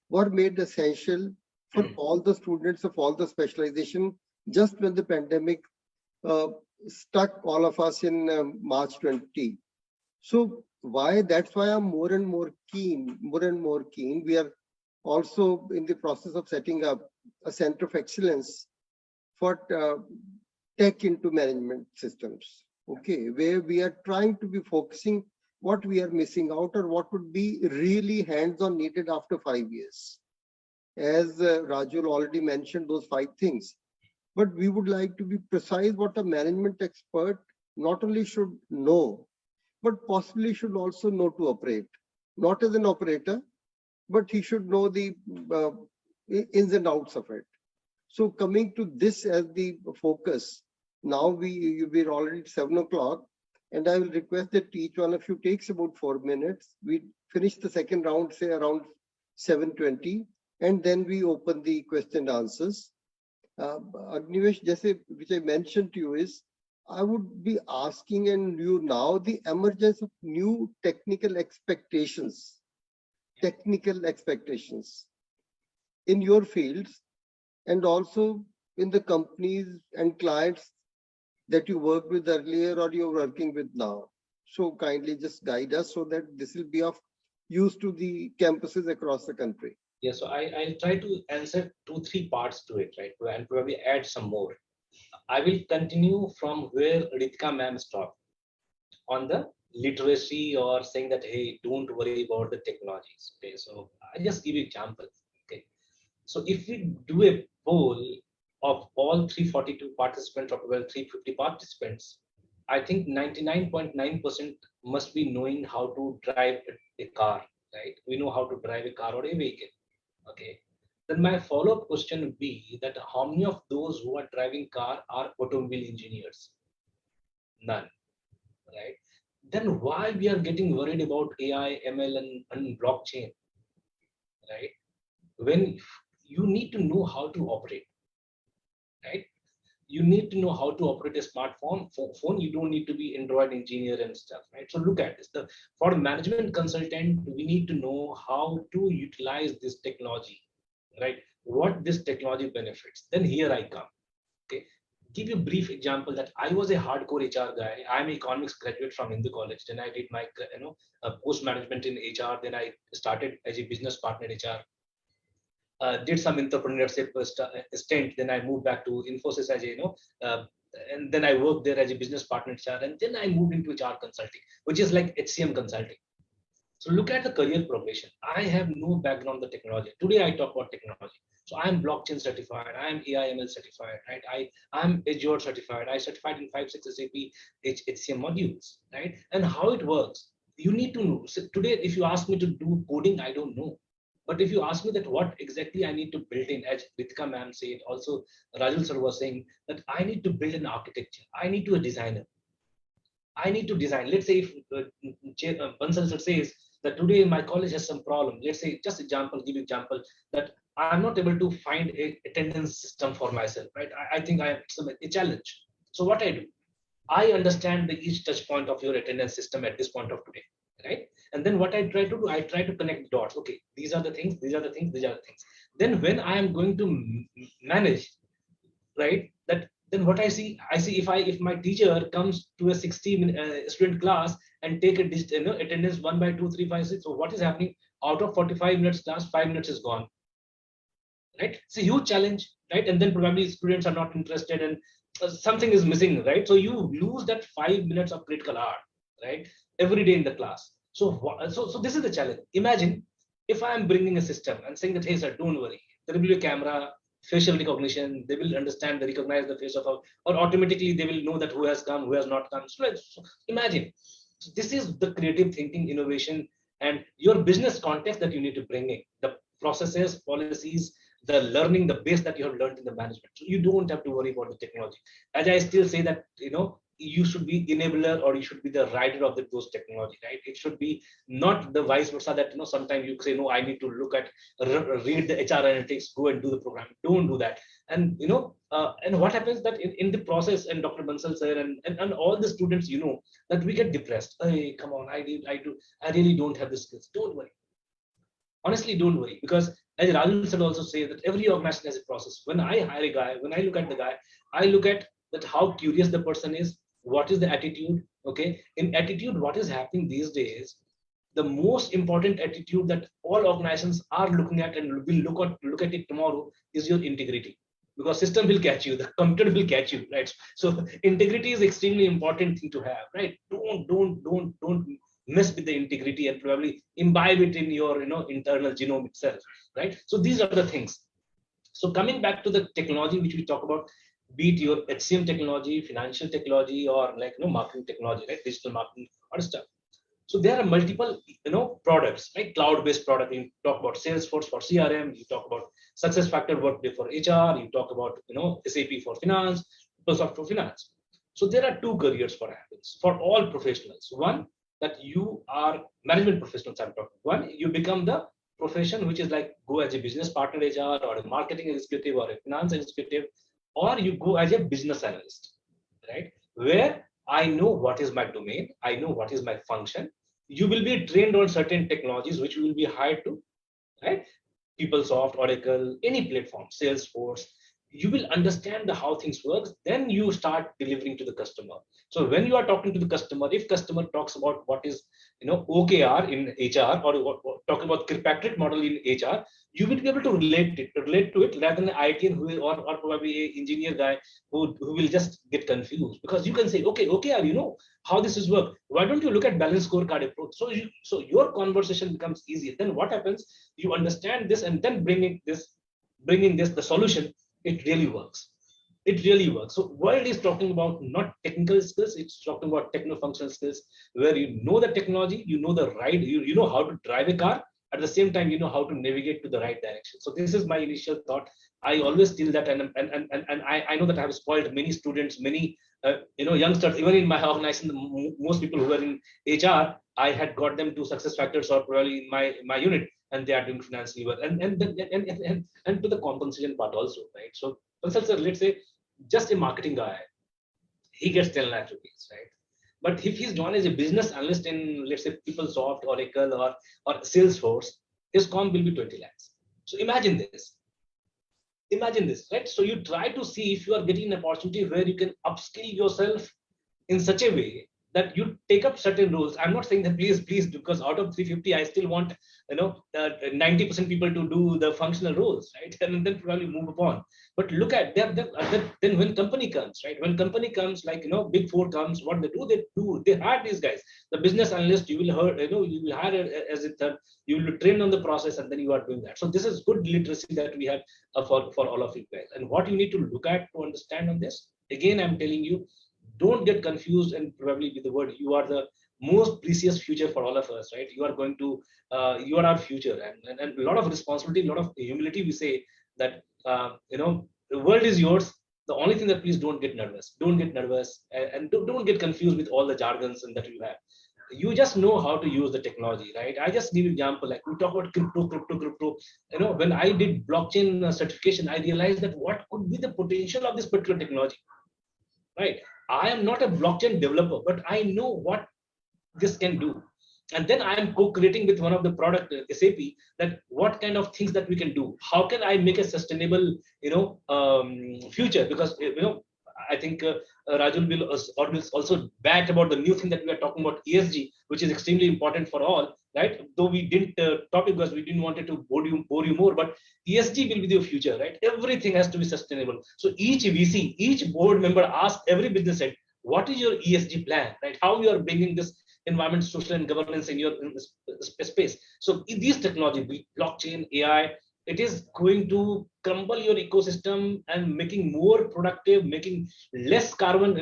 were made essential for all the students of all the specialization just when the pandemic stuck all of us in March 20. So that's why I'm more and more keen. We are also in the process of setting up a center of excellence for tech into management systems. Okay, where we are trying to be focusing what we are missing out or what would be really hands-on needed after 5 years. As Rajul already mentioned those 5 things, but we would like to be precise what a management expert not only should know, but possibly should also know to operate. Not as an operator, but he should know the ins and outs of it. So coming to this as the focus, now we're already at 7 o'clock, and I will request that each one of you takes about 4 minutes. We finish the second round, say around 7:20, and then we open the question and answers. Agnivesh, which I mentioned to you is, I would be asking and you now the emergence of new technical expectations in your fields and also in the companies and clients that you worked with earlier or you're working with now. So kindly just guide us so that this will be of use to the campuses across the country. Yeah, so I'll try to answer 2-3 parts to it, right? And probably add some more. I will continue from where Ritika ma'am stopped on the literacy or saying that, hey, don't worry about the technologies. Okay, so I just give you examples. Okay, so if we do a poll of all 342 participants or well 350 participants, I think 99.9% must be knowing how to drive a car, right? We know how to drive a car or a vehicle. Okay, then my follow-up question would be that how many of those who are driving car are automobile engineers? None, right? Then why we are getting worried about AI, ML, and blockchain, right? When you need to know how to operate, right? You need to know how to operate a smartphone. Phone, you don't need to be Android engineer and stuff, right? So look at this. For management consultant, we need to know how to utilize this technology, right? What this technology benefits. Then here I come. Okay, give you a brief example that I was a hardcore HR guy. I'm an economics graduate from Hindu College. Then I did my post management in HR. Then I started as a business partner in HR. Did some entrepreneurship stint. Then I moved back to Infosys as and then I worked there as a business partner in HR. And then I moved into HR consulting, which is like HCM consulting. So look at the career progression. I have no background in the technology. Today I talk about technology. So I am blockchain certified. I am AI/ML certified, right? I am Azure certified. I certified in 5-6 SAP HCM modules, right? And how it works, you need to know. So today, if you ask me to do coding, I don't know. But if you ask me that what exactly I need to build in, as Ritika ma'am said, also Rajul sir was saying that I need to build an architecture. I need to a designer. I need to design. Let's say if Bansal sir says that today my college has some problem. Let's say, just example, give example that I'm not able to find a attendance system for myself, right? I think I have a challenge. So what I do, I understand each touch point of your attendance system at this point of today, right? And then what I try to do, I try to connect dots. Okay, these are the things, these are the things, these are the things. Then when I am going to manage, right, that then what I see if my teacher comes to a 60 student class and take a attendance 1 by 2, 3, 5, 6. So what is happening? Out of 45 minutes class, 5 minutes is gone. Right? It's a huge challenge, right? And then probably students are not interested and something is missing, right? So you lose that 5 minutes of critical hour, right? Every day in the class. So this is the challenge. Imagine if I am bringing a system and saying that, hey sir, don't worry, there will be a camera, facial recognition, they will understand, they recognize the face of or automatically they will know that who has come, who has not come. So imagine, so this is the creative thinking, innovation, and your business context that you need to bring in, the processes, policies, the learning, the base that you have learned in the management. So you don't have to worry about the technology. As I still say that, you should be enabler or you should be the rider of those technology, right? It should be not the vice versa that, sometimes you say, no, I need to look at, read the HR analytics, go and do the program. Don't do that. And, and what happens that in the process, and Dr. Bansal sir and all the students, that we get depressed. Hey, come on, I really don't have the skills. Don't worry. Honestly, don't worry, because as RAJUL said also say that every organization has a process. When I hire a guy, when I look at the guy, I look at that how curious the person is, what is the attitude, okay? In attitude, what is happening these days, the most important attitude that all organizations are looking at and will look at it tomorrow is your integrity. Because system will catch you, the computer will catch you, right? So integrity is extremely important thing to have, right? Don't mess with the integrity and probably imbibe it in your internal genome itself, right? So these are the things. So coming back to the technology which we talk about, be it your HCM technology, financial technology, or marketing technology, right? Digital marketing or stuff. So there are multiple products, right? Cloud-based product. You talk about Salesforce for CRM, you talk about SuccessFactors Workday for HR, you talk about SAP for finance, Microsoft for finance. So there are two careers for happens for all professionals. One, that you are management professionals, I'm talking. One, you become the profession which is like go as a business partner HR or a marketing executive or a finance executive, or you go as a business analyst, right? Where I know what is my domain, I know what is my function. You will be trained on certain technologies which you will be hired to, right? PeopleSoft, Oracle, any platform, Salesforce. You will understand how things work, then you start delivering to the customer. So when you are talking to the customer, if customer talks about what is OKR in HR or talk about Kirkpatrick model in HR, you will be able to relate to it rather than an ITN or probably an engineer guy who will just get confused, because you can say, okay, OKR, how this is work. Why don't you look at balanced scorecard approach? So your conversation becomes easier. Then what happens? You understand this and then bringing this the solution. It really works. It really works. So world is talking about not technical skills, it's talking about techno-functional skills, where you know the technology, you know the right, you know how to drive a car, at the same time you know how to navigate to the right direction. So this is my initial thought. I always feel that, and I know that I have spoiled many students, many youngsters, even in my organization, most people who are in HR, I had got them to SuccessFactors or probably in my unit, and they are doing financially well, and to the compensation part also, right? So let's say just a marketing guy, he gets 10 lakh rupees, right? But if he's joined as a business analyst in, let's say, PeopleSoft, Oracle, or Salesforce, his comp will be 20 lakhs. So imagine this, right? So you try to see if you are getting an opportunity where you can upskill yourself in such a way that you take up certain roles. I'm not saying that please, because out of 350, I still want 90% people to do the functional roles, right? And then probably move upon. But look at then when company comes, right? When company comes, like Big Four comes, what they hire these guys. The business analyst, you will hire as a third, you will train on the process, and then you are doing that. So this is good literacy that we have for all of you guys. And what you need to look at to understand on this, again, I'm telling you, don't get confused and probably with the word, you are the most precious future for all of us, right? You are going to, you are our future, and a lot of responsibility, a lot of humility. We say that, the world is yours. The only thing that please don't get nervous, and don't get confused with all the jargons and that you have. You just know how to use the technology, right? I just give you an example, like we talk about crypto. When I did blockchain certification, I realized that what could be the potential of this particular technology, right? I am not a blockchain developer, but I know what this can do. And then I am co-creating with one of the product SAP that what kind of things that we can do. How can I make a sustainable, future? Because I think Rajul will also bat about the new thing that we are talking about, ESG, which is extremely important for all, right? Though we didn't talk because we didn't want it to bore you more, but ESG will be the future, right? Everything has to be sustainable. So each VC, each board member asks every business head, what is your ESG plan, right? How you are bringing this environment, social and governance in your space. So in these technology, blockchain, AI, it is going to crumble your ecosystem and making more productive, making less carbon,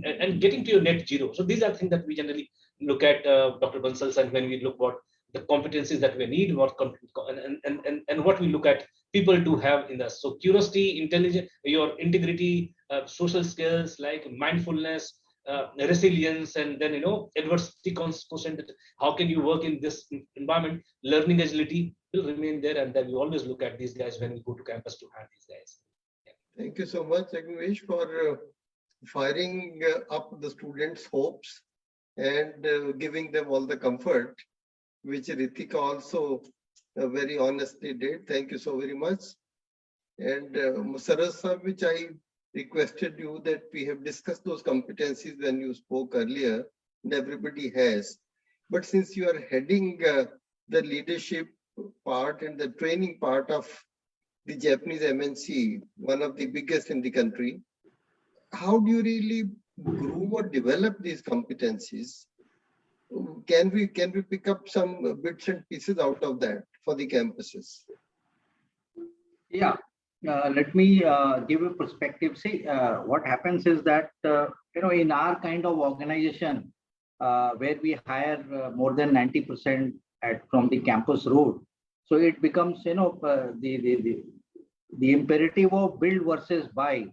and getting to your net zero. So these are things that we generally look at, Dr. Bansal, and when we look what the competencies that we need, and what we look at people to have in us. So curiosity, intelligence, your integrity, social skills like mindfulness, resilience, and then adversity quotient. How can you work in this environment? Learning agility will remain there, and then we always look at these guys when we go to campus to have these guys. Yeah. Thank you so much, AGNIWESH, for firing up the students' hopes and giving them all the comfort, which Ritika also very honestly did. Thank you so very much. And MUSSARAT sir, which I requested you that we have discussed those competencies when you spoke earlier, and everybody has. But since you are heading the leadership part and the training part of the Japanese MNC, one of the biggest in the country, how do you really groom or develop these competencies? Can we pick up some bits and pieces out of that for the campuses? Yeah. Let me give a perspective. See, what happens is that, in our kind of organization, where we hire more than 90% from the campus route, so it becomes, the imperative of build versus buy.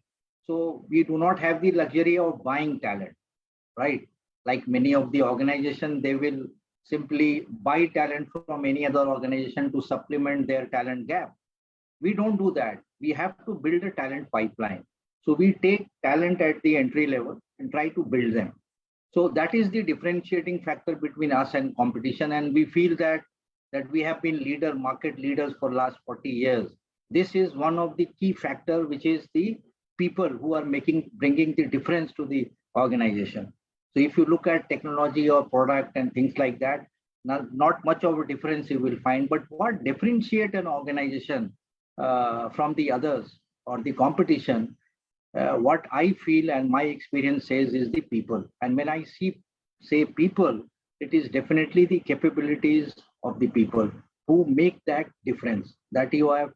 So we do not have the luxury of buying talent, right? Like many of the organizations, they will simply buy talent from any other organization to supplement their talent gap. We don't do that. We have to build a talent pipeline. So we take talent at the entry level and try to build them. So that is the differentiating factor between us and competition. And we feel that we have been market leaders for last 40 years. This is one of the key factors, which is the people who are bringing the difference to the organization. So if you look at technology or product and things like that, not much of a difference you will find. But what differentiates an organization from the others or the competition, what I feel and my experience says is the people. And when I say people, it is definitely the capabilities of the people who make that difference. That you have,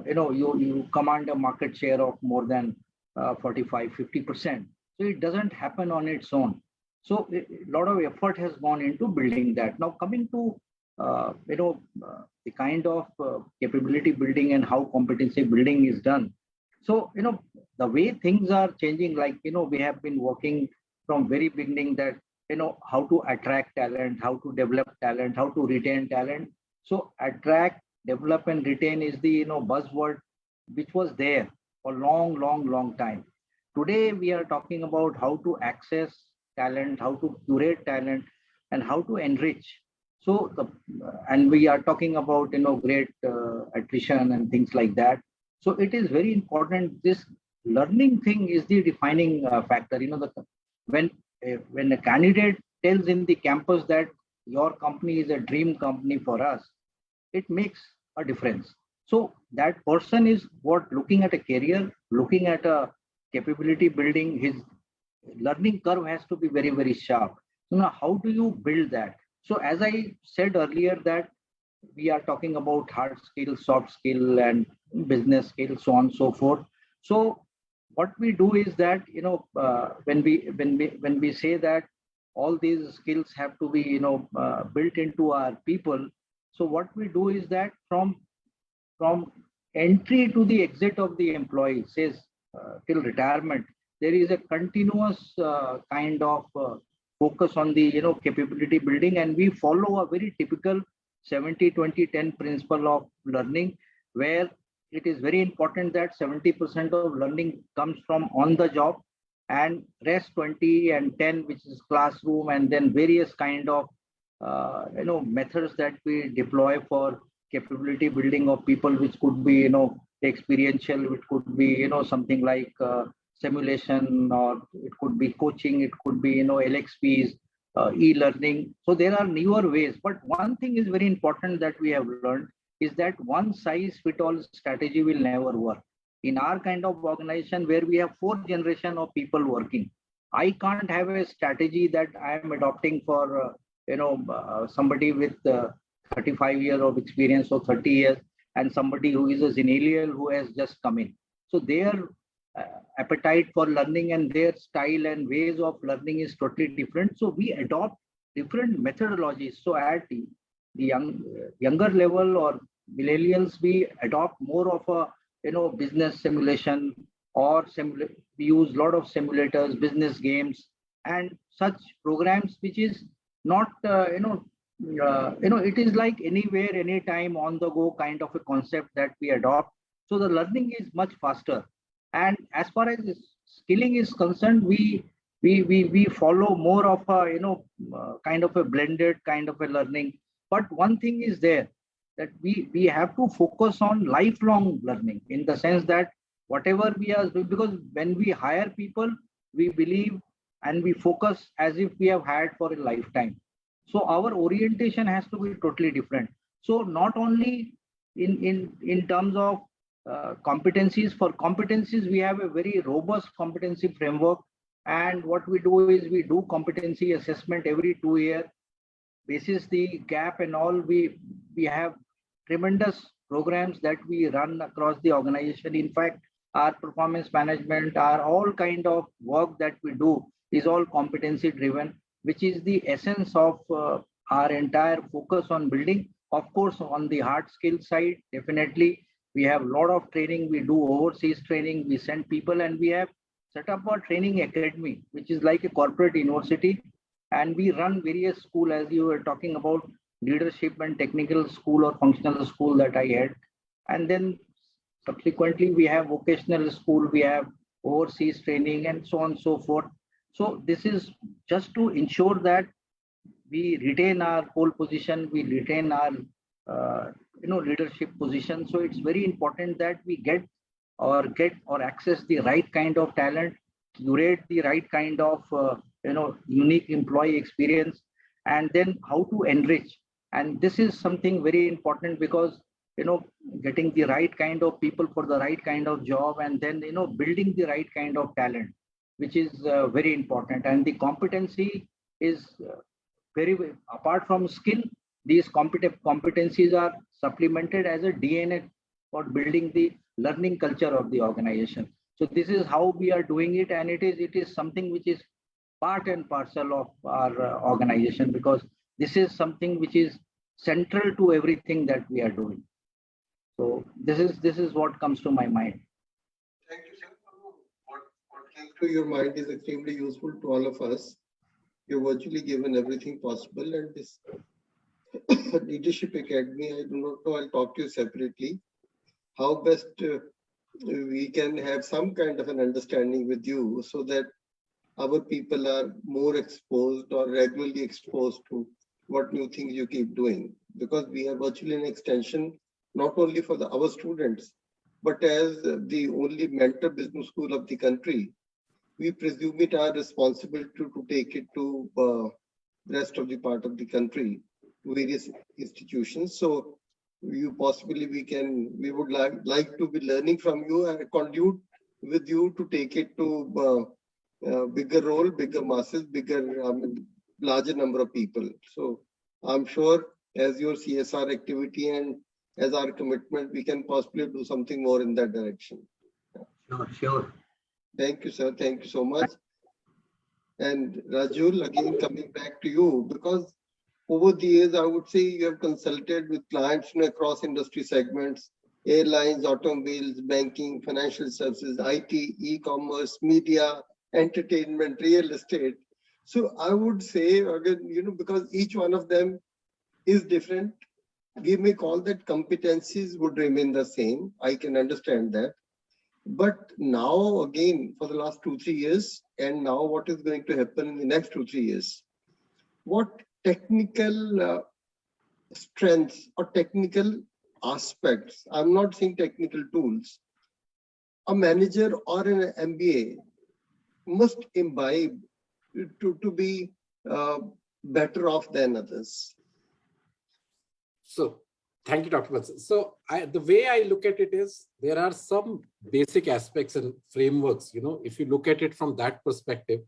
you command a market share of more than 45-50%. So it doesn't happen on its own. So a lot of effort has gone into building that. Now coming to the kind of capability building and how competency building is done. So, the way things are changing, like, we have been working from very beginning that, how to attract talent, how to develop talent, how to retain talent. So attract, develop and retain is the, buzzword which was there for long time. Today, we are talking about how to access talent, how to curate talent, and how to enrich. So, and we are talking about, great attrition and things like that. So it is very important. This learning thing is the defining factor. When a candidate tells in the campus that your company is a dream company for us, it makes a difference. So that person is looking at a career, looking at a capability building. His learning curve has to be very, very sharp. So now, how do you build that? So as I said earlier, that we are talking about hard skill, soft skill, and business skill, so on and so forth. So what we do is that, when we say that all these skills have to be, built into our people. So what we do is that from entry to the exit of the employee, says till retirement, there is a continuous kind of focus on the capability building, and we follow a very typical 70-20-10 principle of learning, where it is very important that 70% of learning comes from on the job, and rest 20 and 10, which is classroom, and then various kind of methods that we deploy for capability building of people, which could be experiential, which could be something like simulation, or it could be coaching, it could be, LXPs, e-learning. So there are newer ways. But one thing is very important that we have learned is that one size fit all strategy will never work. In our kind of organization where we have 4th generation of people working, I can't have a strategy that I am adopting for somebody with 35 years of experience or 30 years and somebody who is a zennial who has just come in. So their appetite for learning and their style and ways of learning is totally different. So we adopt different methodologies. So at the younger level or millennials, we adopt more of a business simulation, or we use a lot of simulators, business games, and such programs, which is not it is like anywhere, anytime, on the go kind of a concept that we adopt. So the learning is much faster. And as far as skilling is concerned, we follow more of a kind of a blended kind of a learning. But one thing is there, that we have to focus on lifelong learning, in the sense that whatever we are doing, because when we hire people, we believe and we focus as if we have hired for a lifetime. So our orientation has to be totally different. So not only in terms of competencies, for competencies, we have a very robust competency framework. And what we do is we do competency assessment every 2 years. Basis the gap and all, we have tremendous programs that we run across the organization. In fact, our performance management, our all kind of work that we do is all competency driven, which is the essence of our entire focus on building. Of course, on the hard skill side, definitely we have a lot of training. We do overseas training, we send people, and we have set up a training academy, which is like a corporate university. And we run various schools, as you were talking about, leadership and technical school or functional school that I had. And then subsequently, we have vocational school, we have overseas training, and so on and so forth. So this is just to ensure that we retain our pole position, we retain our leadership position. So it's very important that we get or access the right kind of talent, curate the right kind of unique employee experience, and then how to enrich. And this is something very important, because getting the right kind of people for the right kind of job, and then building the right kind of talent, which is very important. And the competency is very, apart from skill, these competencies are supplemented as a DNA for building the learning culture of the organization. So this is how we are doing it, and it is something which is part and parcel of our organization, because this is something which is central to everything that we are doing. So this is what comes to my mind. Thank you, sir. What came to your mind is extremely useful to all of us. You've virtually given everything possible, and this Leadership Academy, I do not know, I'll talk to you separately, how best we can have some kind of an understanding with you, so that our people are more exposed or regularly exposed to what new things you keep doing. Because we are virtually an extension, not only for our students, but as the only mentor business school of the country, we presume it our responsibility to take it to the rest of the part of the country, to various institutions. So we would like to be learning from you and conduit with you to take it to bigger role, bigger masses, larger number of people. So I'm sure as your CSR activity and as our commitment, we can possibly do something more in that direction. Sure. Thank you, sir. Thank you so much. And Rajul, again, coming back to you, because over the years, I would say you have consulted with clients across industry segments, airlines, automobiles, banking, financial services, IT, e-commerce, media, entertainment, real estate. So I would say, again, because each one of them is different, we may call that competencies would remain the same. I can understand that. But now, again, for the last 2-3 years, and now what is going to happen in the next 2-3 years, what technical strengths or technical aspects, I'm not saying technical tools, a manager or an MBA must imbibe to be better off than others? So thank you, Dr. Vatsan. So the way I look at it is there are some basic aspects and frameworks, if you look at it from that perspective,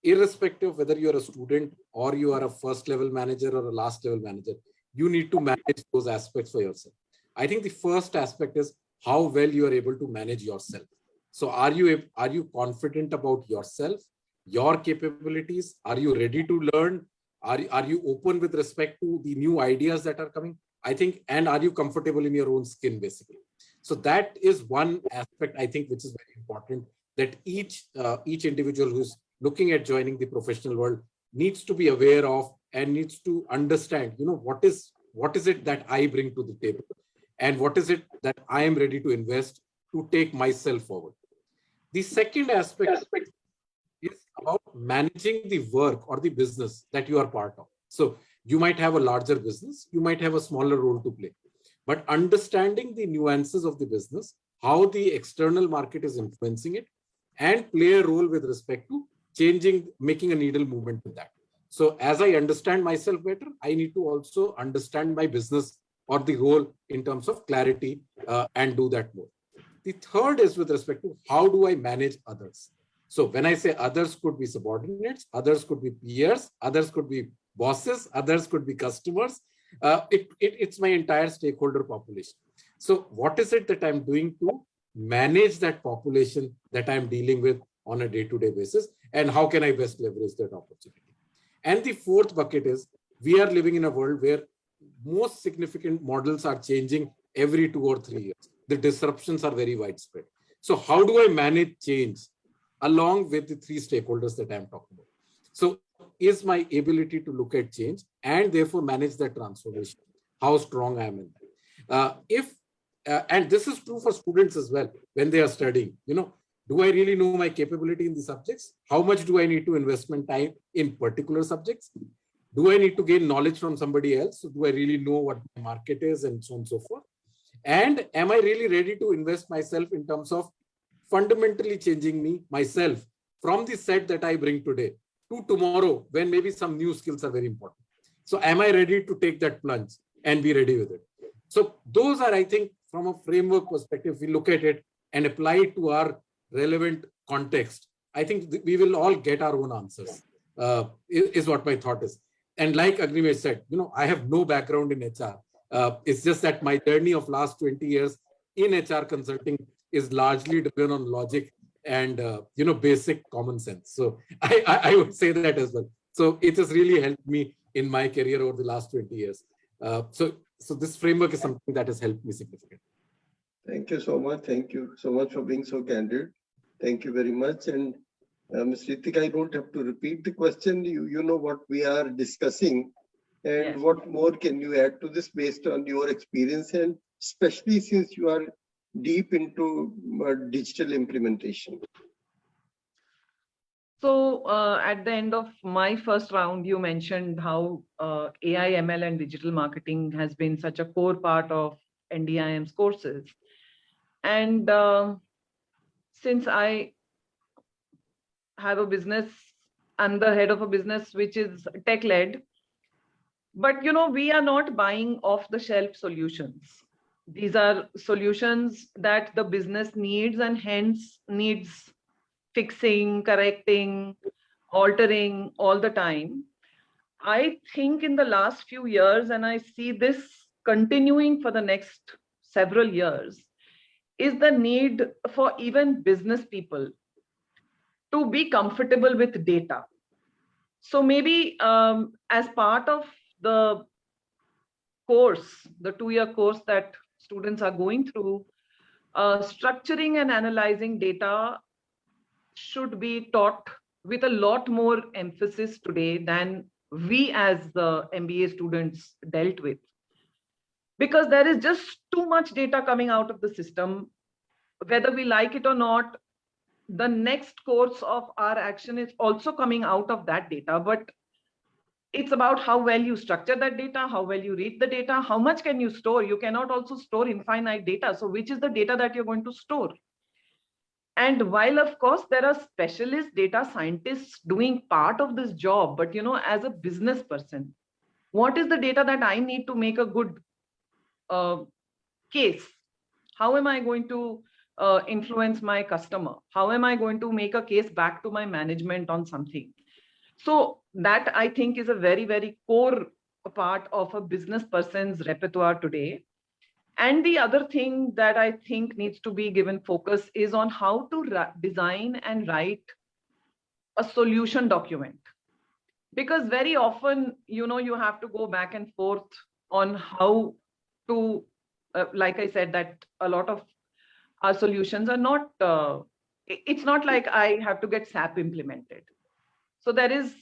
irrespective of whether you're a student or you are a first level manager or a last level manager, you need to manage those aspects for yourself. I think the first aspect is how well you are able to manage yourself. So are you confident about yourself, your capabilities? Are you ready to learn? Are you open with respect to the new ideas that are coming? I think, and are you comfortable in your own skin, basically? So that is one aspect, I think, which is very important, that each individual who's looking at joining the professional world needs to be aware of and needs to understand, what is it that I bring to the table and what is it that I am ready to invest to take myself forward. The second aspect is about managing the work or the business that you are part of. So you might have a larger business, you might have a smaller role to play, but understanding the nuances of the business, how the external market is influencing it, and play a role with respect to making a needle movement with that. So as I understand myself better, I need to also understand my business or the role in terms of clarity and do that more. The third is with respect to how do I manage others? So when I say others, could be subordinates, others could be peers, others could be bosses, others could be customers. It's my entire stakeholder population. So what is it that I'm doing to manage that population that I'm dealing with on a day-to-day basis, and how can I best leverage that opportunity? And the fourth bucket is we are living in a world where most significant models are changing every 2 or 3 years. The disruptions are very widespread. So how do I manage change along with the 3 stakeholders that I'm talking about? So is my ability to look at change and therefore manage that transformation, how strong I am in that. And this is true for students as well when they are studying, do I really know my capability in the subjects? How much do I need to investment time in particular subjects? Do I need to gain knowledge from somebody else? So do I really know what the market is and so on and so forth? And am I really ready to invest myself in terms of fundamentally changing myself from the set that I bring today to tomorrow when maybe some new skills are very important? So am I ready to take that plunge and be ready with it? So those are, I think, from a framework perspective, we look at it and apply it to our relevant context. I think we will all get our own answers, is what my thought is. And like AGNIWESH said, I have no background in HR. It's just that my journey of last 20 years in HR consulting is largely driven on logic and basic common sense. So I would say that as well. So it has really helped me in my career over the last 20 years. So this framework is something that has helped me significantly. Thank you so much. Thank you so much for being so candid. Thank you very much. And Ms. Ritika, I don't have to repeat the question. You know what we are discussing. And Yes. what more can you add to this based on your experience, and especially since you are deep into digital implementation? So at the end of my first round, you mentioned how AI, ML, and digital marketing has been such a core part of NDIM's courses. And since I have a business, I'm the head of a business which is tech-led, but we are not buying off-the-shelf solutions. These are solutions that the business needs and hence needs fixing, correcting, altering all the time. I think in the last few years, and I see this continuing for the next several years, is the need for even business people to be comfortable with data. So maybe as part of the course, the 2-year course that students are going through, structuring and analyzing data should be taught with a lot more emphasis today than we as the MBA students dealt with. Because there is just too much data coming out of the system, whether we like it or not. The next course of our action is also coming out of that data, but it's about how well you structure that data, how well you read the data, how much can you store. You cannot also store infinite data. So which is the data that you're going to store? And while of course there are specialist data scientists doing part of this job, but as a business person, what is the data that I need to make a good case? How am I going to influence my customer? How am I going to make a case back to my management on something? So that I think is a very, very core part of a business person's repertoire today. And the other thing that I think needs to be given focus is on how to design and write a solution document. Because very often, you have to go back and forth on how to, like I said, that a lot of our solutions are not, it's not like I have to get SAP implemented. So there is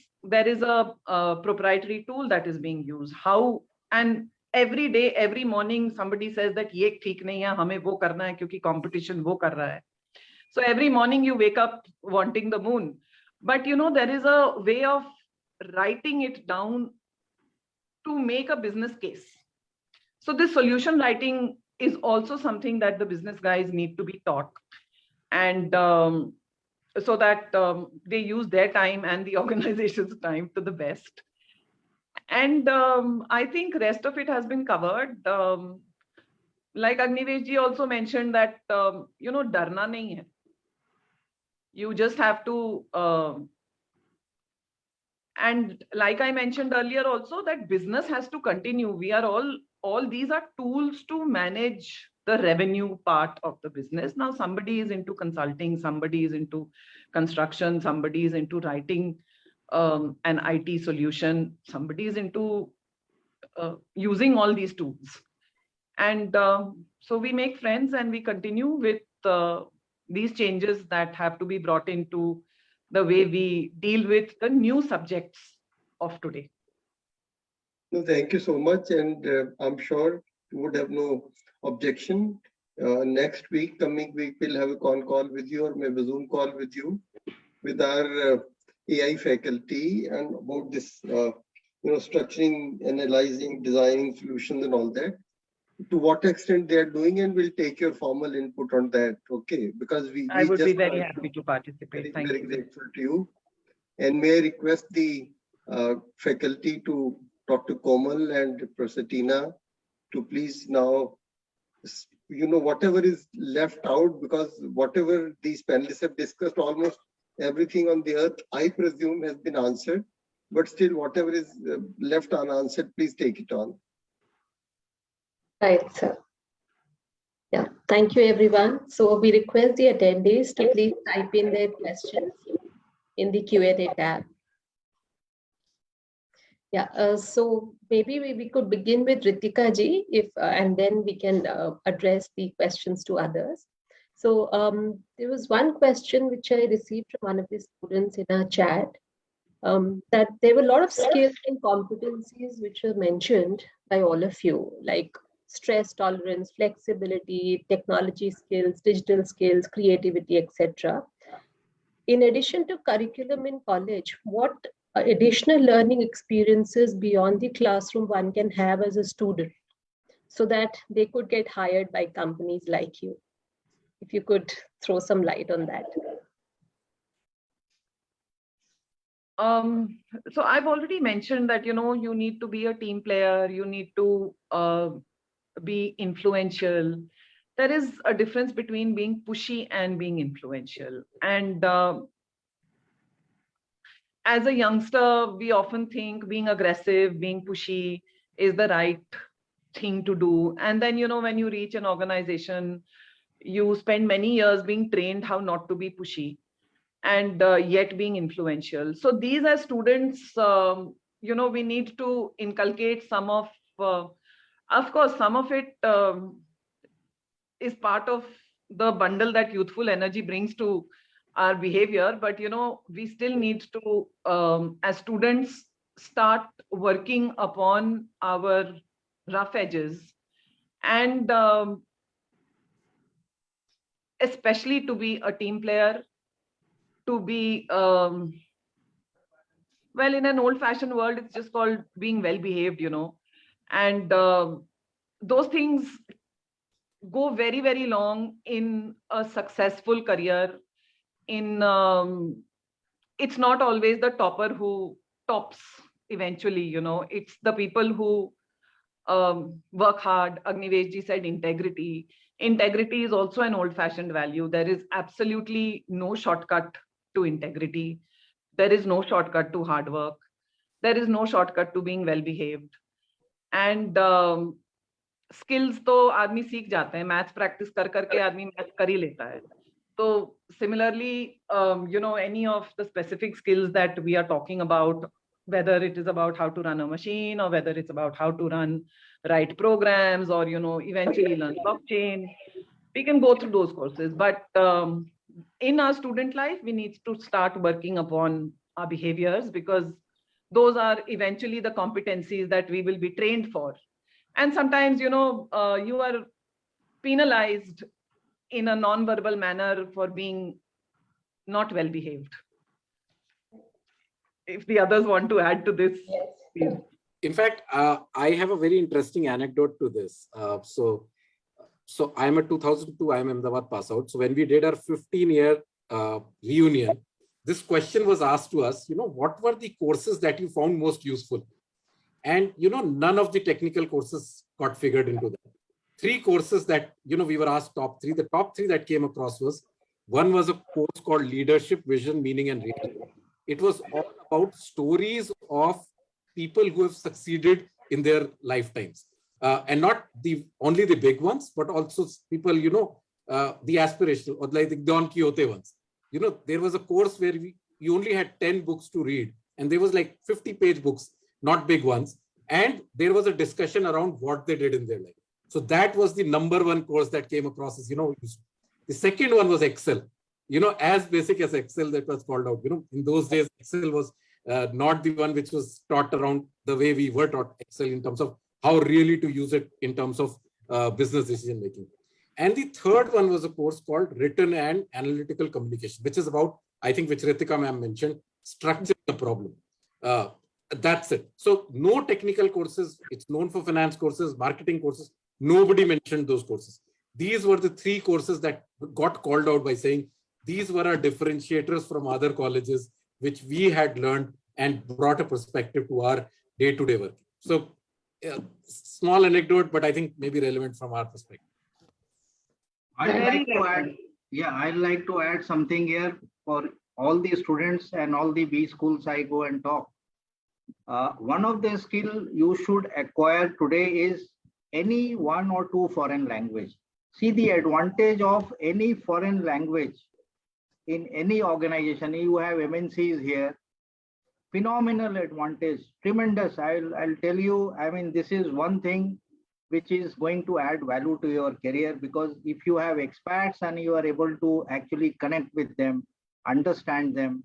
a proprietary tool that is being used. How, and every day, every morning, somebody says that ye theek nahi hai, hame wo karna hai kyunki competition wo kar raha hai. So every morning you wake up wanting the moon. But there is a way of writing it down to make a business case. So this solution writing is also something that the business guys need to be taught. And so that they use their time and the organization's time to the best. And I think rest of it has been covered. Like AGNIWESH ji also mentioned that, darna nahi hai. You just have to, and like I mentioned earlier also, that business has to continue. We are all these are tools to manage the revenue part of the business. Now somebody is into consulting, somebody is into construction, somebody is into writing an IT solution, somebody is into using all these tools. And so we make friends and we continue with these changes that have to be brought into the way we deal with the new subjects of today. No, thank you so much. And I'm sure you would have no objection. Next week, coming week, we'll have a con call with you or maybe a Zoom call with you with our AI faculty and about this, structuring, analyzing, designing solutions and all that. To what extent they are doing, and we'll take your formal input on that. Okay, because I would be very happy to participate. Thank very you. grateful to you. And may I request the faculty to Dr. Komal and Professor Tina to please now, whatever is left out, because whatever these panelists have discussed, almost everything on the earth, I presume, has been answered. But still, whatever is left unanswered, please take it on. Right, sir. Yeah, thank you, everyone. So we request the attendees to please type in their questions in the Q&A tab. Yeah, so maybe we could begin with Ritika ji, and then we can address the questions to others. So there was one question which I received from one of the students in our chat, that there were a lot of skills and competencies which were mentioned by all of you, like stress tolerance, flexibility, technology skills, digital skills, creativity, etc. In addition to curriculum in college, what additional learning experiences beyond the classroom one can have as a student so that they could get hired by companies like you? If you could throw some light on that. So I've already mentioned that, you need to be a team player, you need to be influential. There is a difference between being pushy and being influential. And as a youngster, we often think being aggressive, being pushy is the right thing to do. And then, when you reach an organization, you spend many years being trained how not to be pushy and yet being influential. So these are students, we need to inculcate some of course, some of it is part of the bundle that youthful energy brings to our behavior. But, we still need to, as students, start working upon our rough edges and especially to be a team player, to be, well, in an old-fashioned world, it's just called being well-behaved, and those things go very, very long in a successful career in it's not always the topper who tops eventually, you know, it's the people who work hard. Agnivesh ji said integrity. Integrity is also an old-fashioned value. There is absolutely no shortcut to integrity. There is no shortcut to hard work. There is no shortcut to being well-behaved. And skills तो आदमी सीख जाते हैं, maths practice कर करके आदमी maths कर ही लेता है. So similarly, you know, any of the specific skills that we are talking about, whether it is about how to run a machine or whether it's about how to write programs or, you know, eventually learn blockchain, we can go through those courses. But in our student life, we need to start working upon our behaviors, because those are eventually the competencies that we will be trained for. And sometimes, you know, you are penalized in a non-verbal manner for being not well behaved. If the others want to add to this. Yes. In fact, I have a very interesting anecdote to this. So I'm a 2002 IIM Ahmedabad pass out. So when we did our 15-year reunion, this question was asked to us, you know, what were the courses that you found most useful? And, you know, none of the technical courses got figured into that. 3 courses that, you know, we were asked top 3. The top 3 that came across was, one was a course called Leadership, Vision, Meaning and Reality. It was all about stories of people who have succeeded in their lifetimes. And not only the big ones, but also people, you know, the aspirational, or like the Don Quixote ones. You know, there was a course where you only had 10 books to read, and there was like 50-page books, not big ones. And there was a discussion around what they did in their life. So that was the number 1 course that came across as, you know, the second one was Excel. You know, as basic as Excel that was called out. You know, in those days, Excel was not the one which was taught around the way we were taught Excel in terms of how really to use it in terms of business decision making. And the third one was a course called Written and Analytical Communication, which is about, I think, which Ritika ma'am mentioned, structuring the problem. That's it. So no technical courses. It's known for finance courses, marketing courses. Nobody mentioned those courses. These were the 3 courses that got called out by saying these were our differentiators from other colleges, which we had learned and brought a perspective to our day-to-day work. So small anecdote, but I think maybe relevant from our perspective. I'd like to add something here for all the students and all the B schools I go and talk. One of the skill you should acquire today is any 1 or 2 foreign language. See the advantage of any foreign language in any organization. You have MNCs here, phenomenal advantage, tremendous. I'll tell you, I mean, this is one thing which is going to add value to your career, because if you have expats and you are able to actually connect with them, understand them,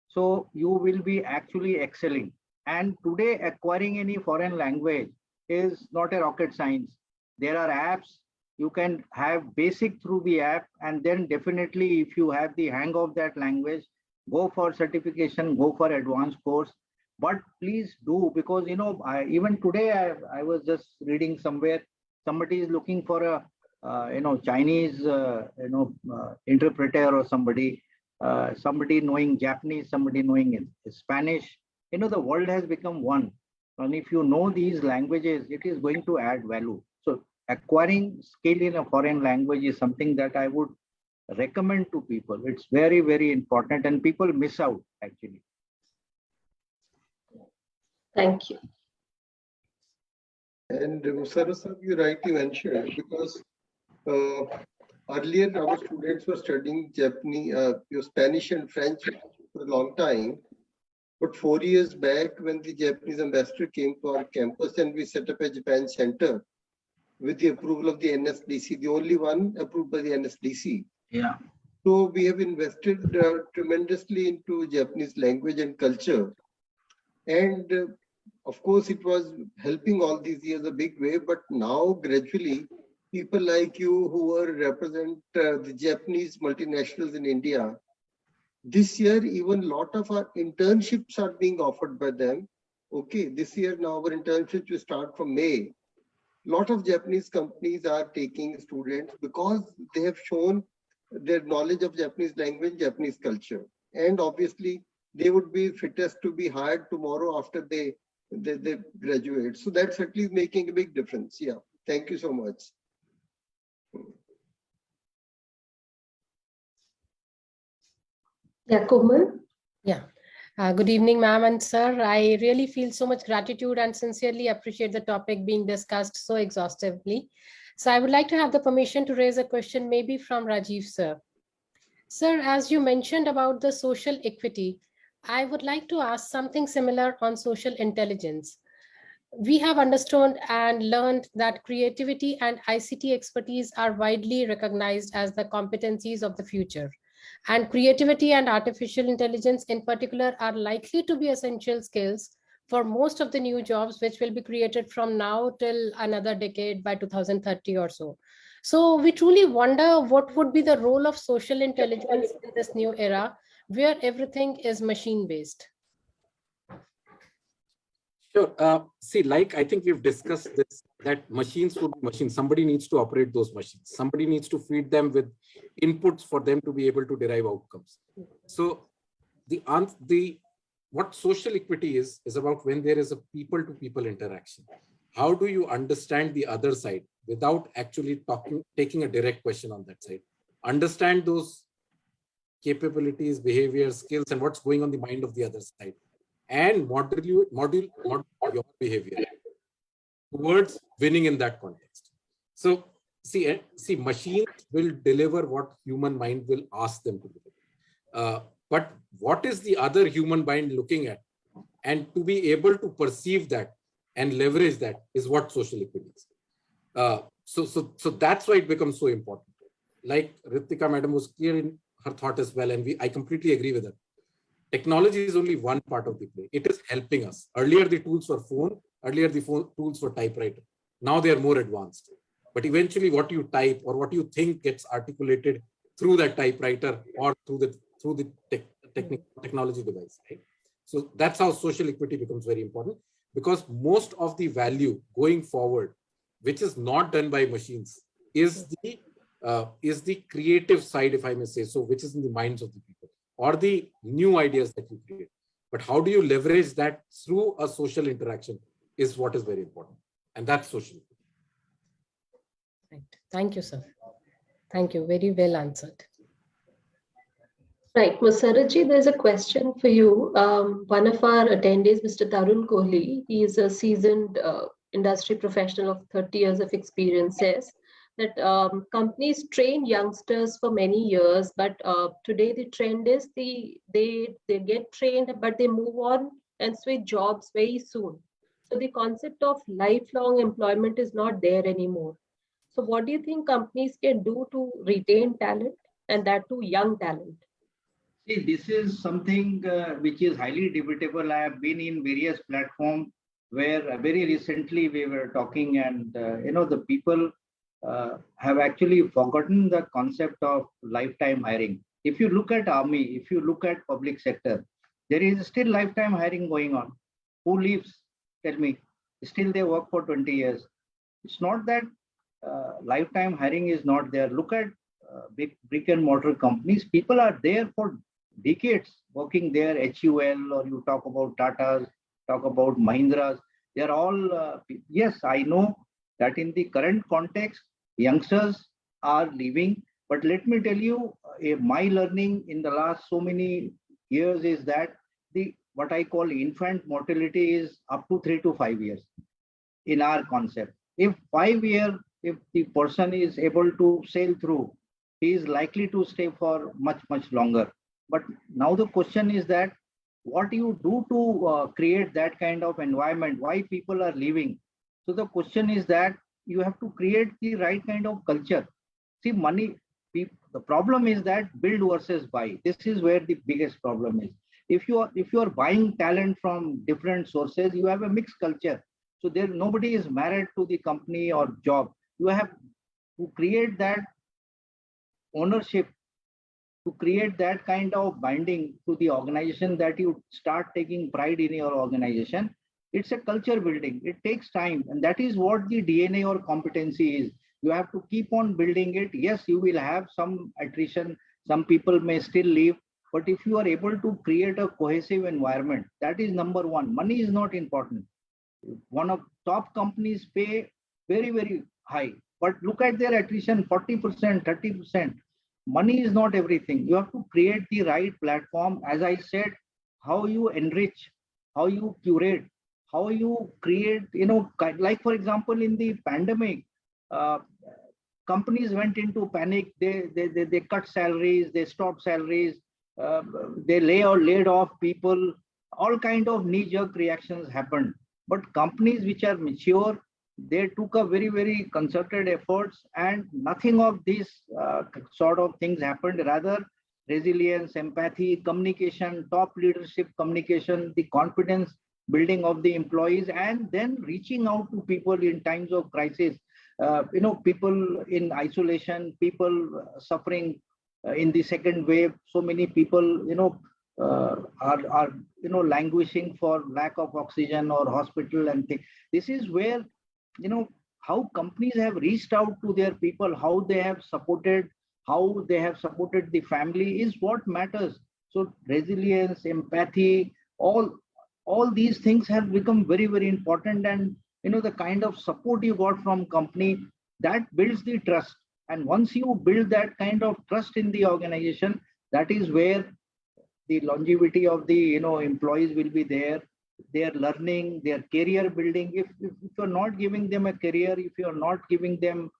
so you will be actually excelling. And today acquiring any foreign language is not a rocket science. There are apps. You can have basic through the app, and then definitely if you have the hang of that language, go for certification, go for advanced course. But please do, because, you know, even today I was just reading somewhere, somebody is looking for a, you know, Chinese, interpreter or somebody knowing Japanese, somebody knowing Spanish. You know, the world has become one. And if you know these languages, it is going to add value. So acquiring skill in a foreign language is something that I would recommend to people. It's very, very important, and people miss out actually. Thank you. And MUSSARAT, you rightly mentioned, because earlier our students were studying Japanese, Spanish and French for a long time. But 4 years back, when the Japanese ambassador came to our campus and we set up a Japan center with the approval of the NSDC, the only one approved by the NSDC. Yeah. So we have invested tremendously into Japanese language and culture. And of course, it was helping all these years a big way. But now, gradually, people like you who represent the Japanese multinationals in India, this year, even a lot of our internships are being offered by them. Okay, this year now our internships will start from May. A lot of Japanese companies are taking students because they have shown their knowledge of Japanese language, Japanese culture. And obviously, they would be fittest to be hired tomorrow after they graduate. So that's at least making a big difference. Yeah. Thank you so much. Yeah, Komal. Yeah. Good evening, ma'am and sir. I really feel so much gratitude and sincerely appreciate the topic being discussed so exhaustively. So I would like to have the permission to raise a question maybe from Rajiv, sir. Sir, as you mentioned about the social equity, I would like to ask something similar on social intelligence. We have understood and learned that creativity and ICT expertise are widely recognized as the competencies of the future. And creativity and artificial intelligence in particular are likely to be essential skills for most of the new jobs which will be created from now till another decade by 2030 or so. So we truly wonder what would be the role of social intelligence in this new era where everything is machine-based. Sure. See, like I think we've discussed this, that machines would be machines. Somebody needs to operate those machines. Somebody needs to feed them with inputs for them to be able to derive outcomes. So what social equity is about when there is a people-to-people interaction. How do you understand the other side without actually taking a direct question on that side? Understand those capabilities, behavior, skills, and what's going on the mind of the other side, and model your behavior towards winning in that context. So see, machines will deliver what human mind will ask them to deliver. But what is the other human mind looking at? And to be able to perceive that and leverage that is what social equity is. So that's why it becomes so important. Like Ritika madam was clear in her thought as well, and I completely agree with her. Technology is only one part of the play. It is helping us. Earlier, the tools were phone. Earlier, the tools were typewriter. Now they are more advanced. But eventually, what you type or what you think gets articulated through that typewriter or through the technology device. Right? So that's how social equity becomes very important, because most of the value going forward, which is not done by machines, is the creative side, if I may say so, which is in the minds of the people, or the new ideas that you create. But how do you leverage that through a social interaction is what is very important. And that's social. Right. Thank you, sir. Thank you. Very well answered. Right, MUSSARAT, there's a question for you. One of our attendees, Mr. Tarun Kohli, he is a seasoned industry professional of 30 years of experience, says that companies train youngsters for many years, but today the trend is they get trained, but they move on and switch jobs very soon. So the concept of lifelong employment is not there anymore. So what do you think companies can do to retain talent, and that too young talent? See, this is something which is highly debatable. I have been in various platforms where very recently we were talking, and the people have actually forgotten the concept of lifetime hiring. If you look at army, if you look at public sector, there is still lifetime hiring going on. Who leaves? Tell me. Still they work for 20 years. It's not that lifetime hiring is not there. Look at big brick and mortar companies. People are there for decades working there. HUL, or you talk about Tatas, talk about Mahindras. They are all, yes, I know that in the current context, youngsters are leaving. But let me tell you, my learning in the last so many years is that what I call infant mortality is up to 3 to 5 years in our concept. If 5 years, if the person is able to sail through, he is likely to stay for much, much longer. But now the question is that what you do to create that kind of environment, why people are leaving. So the question is that you have to create the right kind of culture. See, money, the problem is that build versus buy. This is where the biggest problem is. If you are buying talent from different sources, you have a mixed culture. So there nobody is married to the company or job. You have to create that ownership, to create that kind of binding to the organization, that you start taking pride in your organization. It's a culture building. It takes time, and that is what the DNA or competency is. You have to keep on building it. Yes, you will have some attrition. Some people may still leave. But if you are able to create a cohesive environment, that is number one. Money is not important. One of top companies pay very, very high. But look at their attrition, 40%, 30%. Money is not everything. You have to create the right platform. As I said, how you enrich, how you curate, how you create, like for example, in the pandemic, companies went into panic. They cut salaries, they stopped salaries, they laid off people. All kind of knee-jerk reactions happened. But companies which are mature, they took a very, very concerted efforts, and nothing of these sort of things happened. Rather, resilience, empathy, communication, top leadership communication, the confidence building of the employees, and then reaching out to people in times of crisis. People in isolation, people suffering in the second wave. So many people, are languishing for lack of oxygen or hospital and things. This is where, how companies have reached out to their people, how they have supported the family is what matters. So resilience, empathy, all these things have become very, very important. And the kind of support you got from company, that builds the trust. And once you build that kind of trust in the organization, that is where the longevity of the employees will be there. Their learning, their career building. If you're not giving them a career, if you're not giving them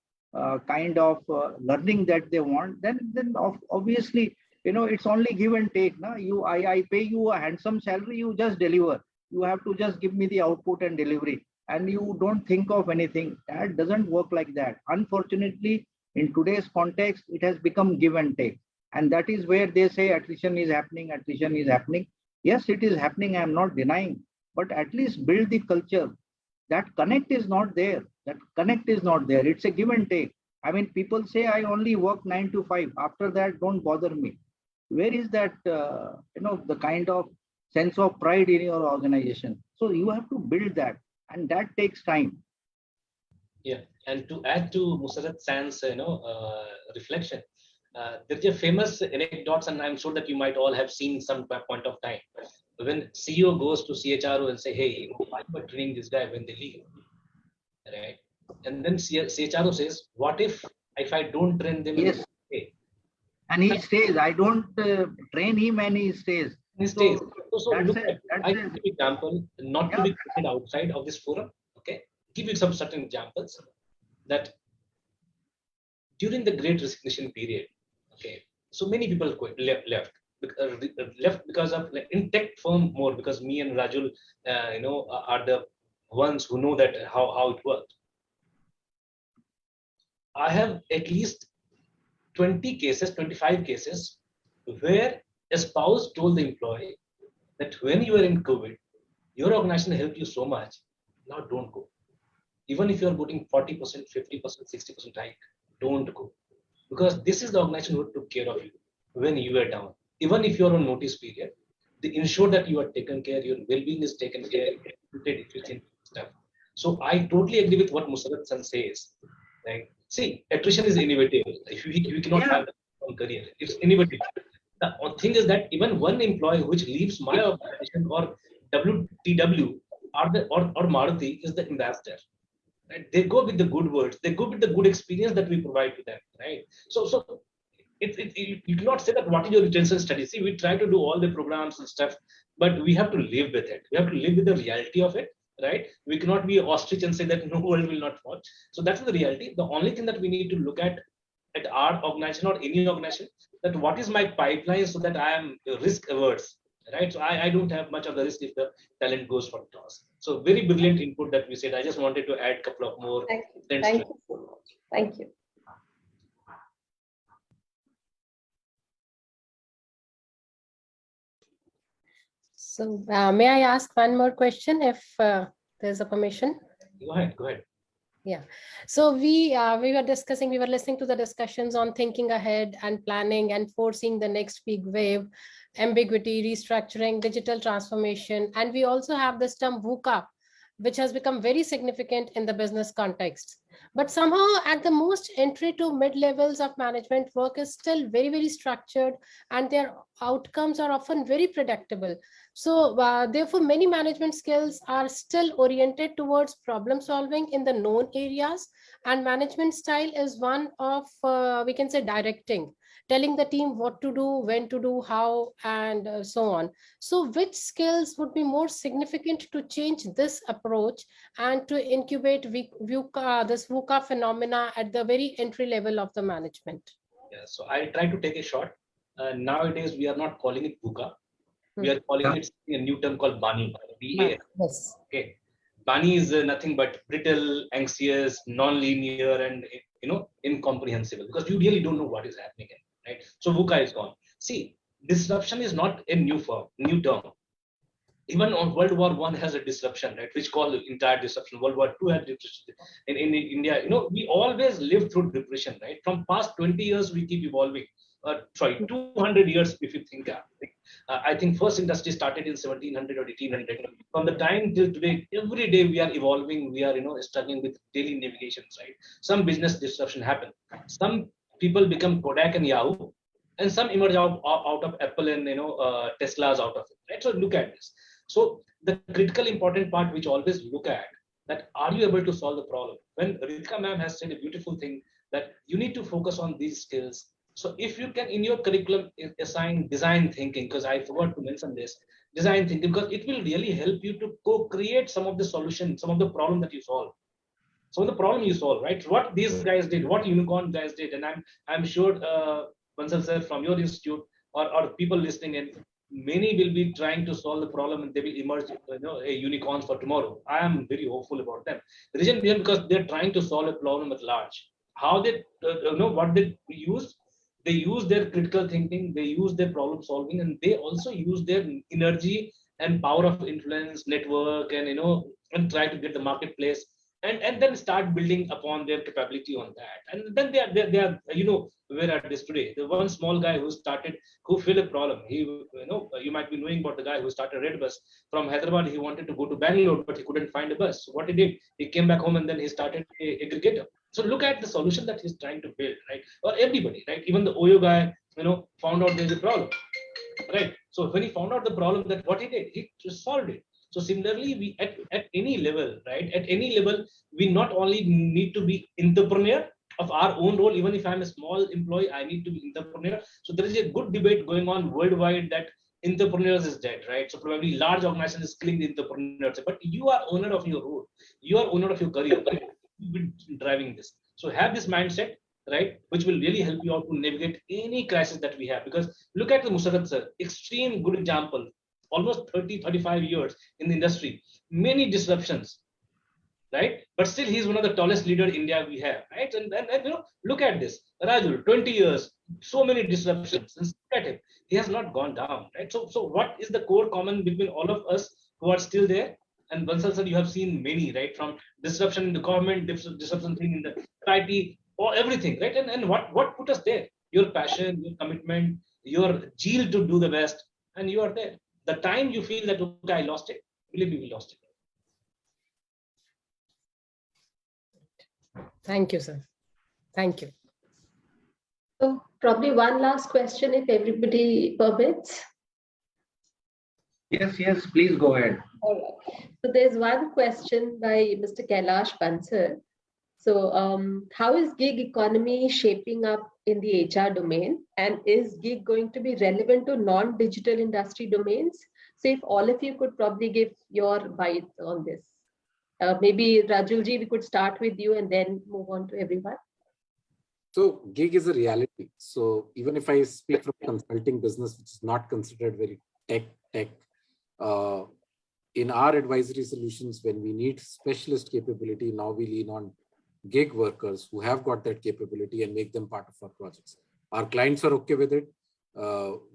kind of learning that they want, then obviously it's only give and take. I pay you a handsome salary, you just deliver. You have to just give me the output and delivery, and you don't think of anything. That doesn't work like that. Unfortunately, in today's context, it has become give and take. And that is where they say attrition is happening, attrition is happening. Yes, it is happening, I'm not denying, but at least build the culture. That connect is not there. It's a give and take. I mean, people say, I only work 9 to 5. After that, don't bother me. Where is that, the kind of sense of pride in your organization? So you have to build that, and that takes time. Yeah, and to add to MUSSARAT San's, reflection, there's a famous anecdote, and I'm sure that you might all have seen some point of time. When CEO goes to CHRO and say, hey, why am I training this guy when they leave? Right? And then CHRO says, what if I don't train them? Yes. And he stays. I don't train him, and he stays. He stays. So look at, I give you example, not to be quoted outside of this forum. Okay, give you some certain examples that during the Great Resignation period, okay, so many people left because of, like, in tech firm more, because me and Rajul, are the ones who know that how it worked. I have at least 20 cases, 25 cases where a spouse told the employee that when you are in COVID, your organization helped you so much, now don't go. Even if you are putting 40%, 50%, 60% hike, don't go. Because this is the organization who took care of you when you were down. Even if you're on notice period, they ensure that you are taken care, your well-being is taken care, stuff. So I totally agree with what MUSSARAT San says. Right? See, attrition is inevitable. We cannot have that on career. It's inevitable. The thing is that even one employee which leaves my organization or WTW or Maruti is the ambassador. Right? They go with the good words. They go with the good experience that we provide to them. Right? So you cannot say that what is your retention study. See, we try to do all the programs and stuff, but we have to live with it. We have to live with the reality of it. Right? We cannot be ostrich and say that no world will not fall. So that's the reality. The only thing that we need to look at our organization or any organization, that what is my pipeline so that I am risk averse, right? So I don't have much of the risk if the talent goes for toss. So very brilliant input that we said. I just wanted to add a couple of more. Thank you so much. Thank you. So may I ask one more question if there's a permission? Go ahead. Yeah. So we were discussing, we were listening to the discussions on thinking ahead and planning and foreseeing the next big wave, ambiguity, restructuring, digital transformation. And we also have this term VUCA, which has become very significant in the business context. But somehow at the most entry to mid levels of management, work is still very, very structured and their outcomes are often very predictable. So therefore, many management skills are still oriented towards problem solving in the known areas, and management style is one of, we can say, directing, telling the team what to do, when to do, how, and so on. So which skills would be more significant to change this approach and to incubate this VUCA phenomena at the very entry level of the management? Yeah, so I try to take a shot. Nowadays, we are not calling it VUCA. We are calling it a new term called BANI. B-A-N. Yes. Okay. BANI is nothing but brittle, anxious, non-linear, and incomprehensible, because you really don't know what is happening. Right? So VUCA is gone. See, disruption is not a new term. Even on World War I has a disruption, right? Which called entire disruption. World War II had disruption. In India, we always live through depression, right? From past 20 years, we keep evolving. 200 years, if you think. I think first industry started in 1700 or 1800. From the time till today, every day we are evolving. We are, struggling with daily navigations, right? Some business disruption happen. Some people become Kodak and Yahoo, and some emerge out of Apple and Tesla's out of it, right? So look at this. So the critical important part which always look at, that are you able to solve the problem? When Ritika ma'am has said a beautiful thing, that you need to focus on these skills. So if you can in your curriculum assign design thinking, because I forgot to mention this, design thinking, because it will really help you to co-create some of the solutions, some of the problem that you solve. So the problem you solve, right? What these guys did, what unicorn guys did, and I'm sure Bansal sir from your institute or people listening in, many will be trying to solve the problem and they will emerge, a unicorns for tomorrow. I am very hopeful about them. The reason being because they're trying to solve a problem at large. How they, what they use? They use their critical thinking, they use their problem solving, and they also use their energy and power of influence, network, and and try to get the marketplace. And then start building upon their capability on that. And then they are where are this today? The one small guy who filled a problem. You might be knowing about the guy who started Red Bus from Hyderabad. He wanted to go to Bangalore, but he couldn't find a bus. So what he did, he came back home and then he started a aggregator. So look at the solution that he's trying to build, right? Or everybody, right? Even the Oyo guy, found out there's a problem, right? So when he found out the problem, that what he did, he just solved it. So similarly, we at any level, right? At any level, we not only need to be entrepreneur of our own role. Even if I'm a small employee, I need to be entrepreneur. So there is a good debate going on worldwide that entrepreneurs is dead, right? So probably large organization is killing the entrepreneurs, but you are owner of your role. You are owner of your career. Right? You've been driving this. So have this mindset, right? Which will really help you out to navigate any crisis that we have. Because look at the MUSSARAT sir, extreme good example. Almost 30, 35 years in the industry, many disruptions, right? But still, he's one of the tallest leader India we have, right? And look at this, RAJUL, 20 years, so many disruptions, and look at him, he has not gone down, right? So what is the core common between all of us who are still there? And Bansal sir, you have seen many, right? From disruption in the government, disruption in the society, or everything, right? And what put us there? Your passion, your commitment, your zeal to do the best, and you are there. The time you feel that, okay, I lost it, believe me, we lost it. Thank you, sir. Thank you. So probably one last question, if everybody permits. Yes, please go ahead. All right. So there's one question by Mr. Kailash Bansal. So how is gig economy shaping up in the HR domain? And is gig going to be relevant to non-digital industry domains? So if all of you could probably give your bite on this. Maybe Rajulji, we could start with you and then move on to everyone. So gig is a reality. So even if I speak from consulting business, which is not considered very tech, in our advisory solutions, when we need specialist capability, now we lean on gig workers who have got that capability and make them part of our projects. Our clients are okay with it.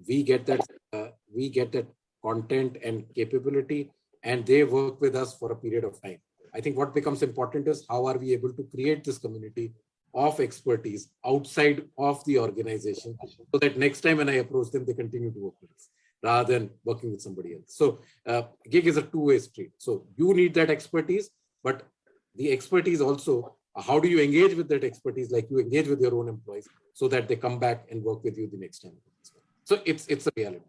We get that content and capability, and they work with us for a period of time. I think what becomes important is how are we able to create this community of expertise outside of the organization, so that next time when I approach them, they continue to work with us rather than working with somebody else. So gig is a two-way street. So you need that expertise, but the expertise also how do you engage with that expertise like you engage with your own employees so that they come back and work with you the next time? So it's a reality.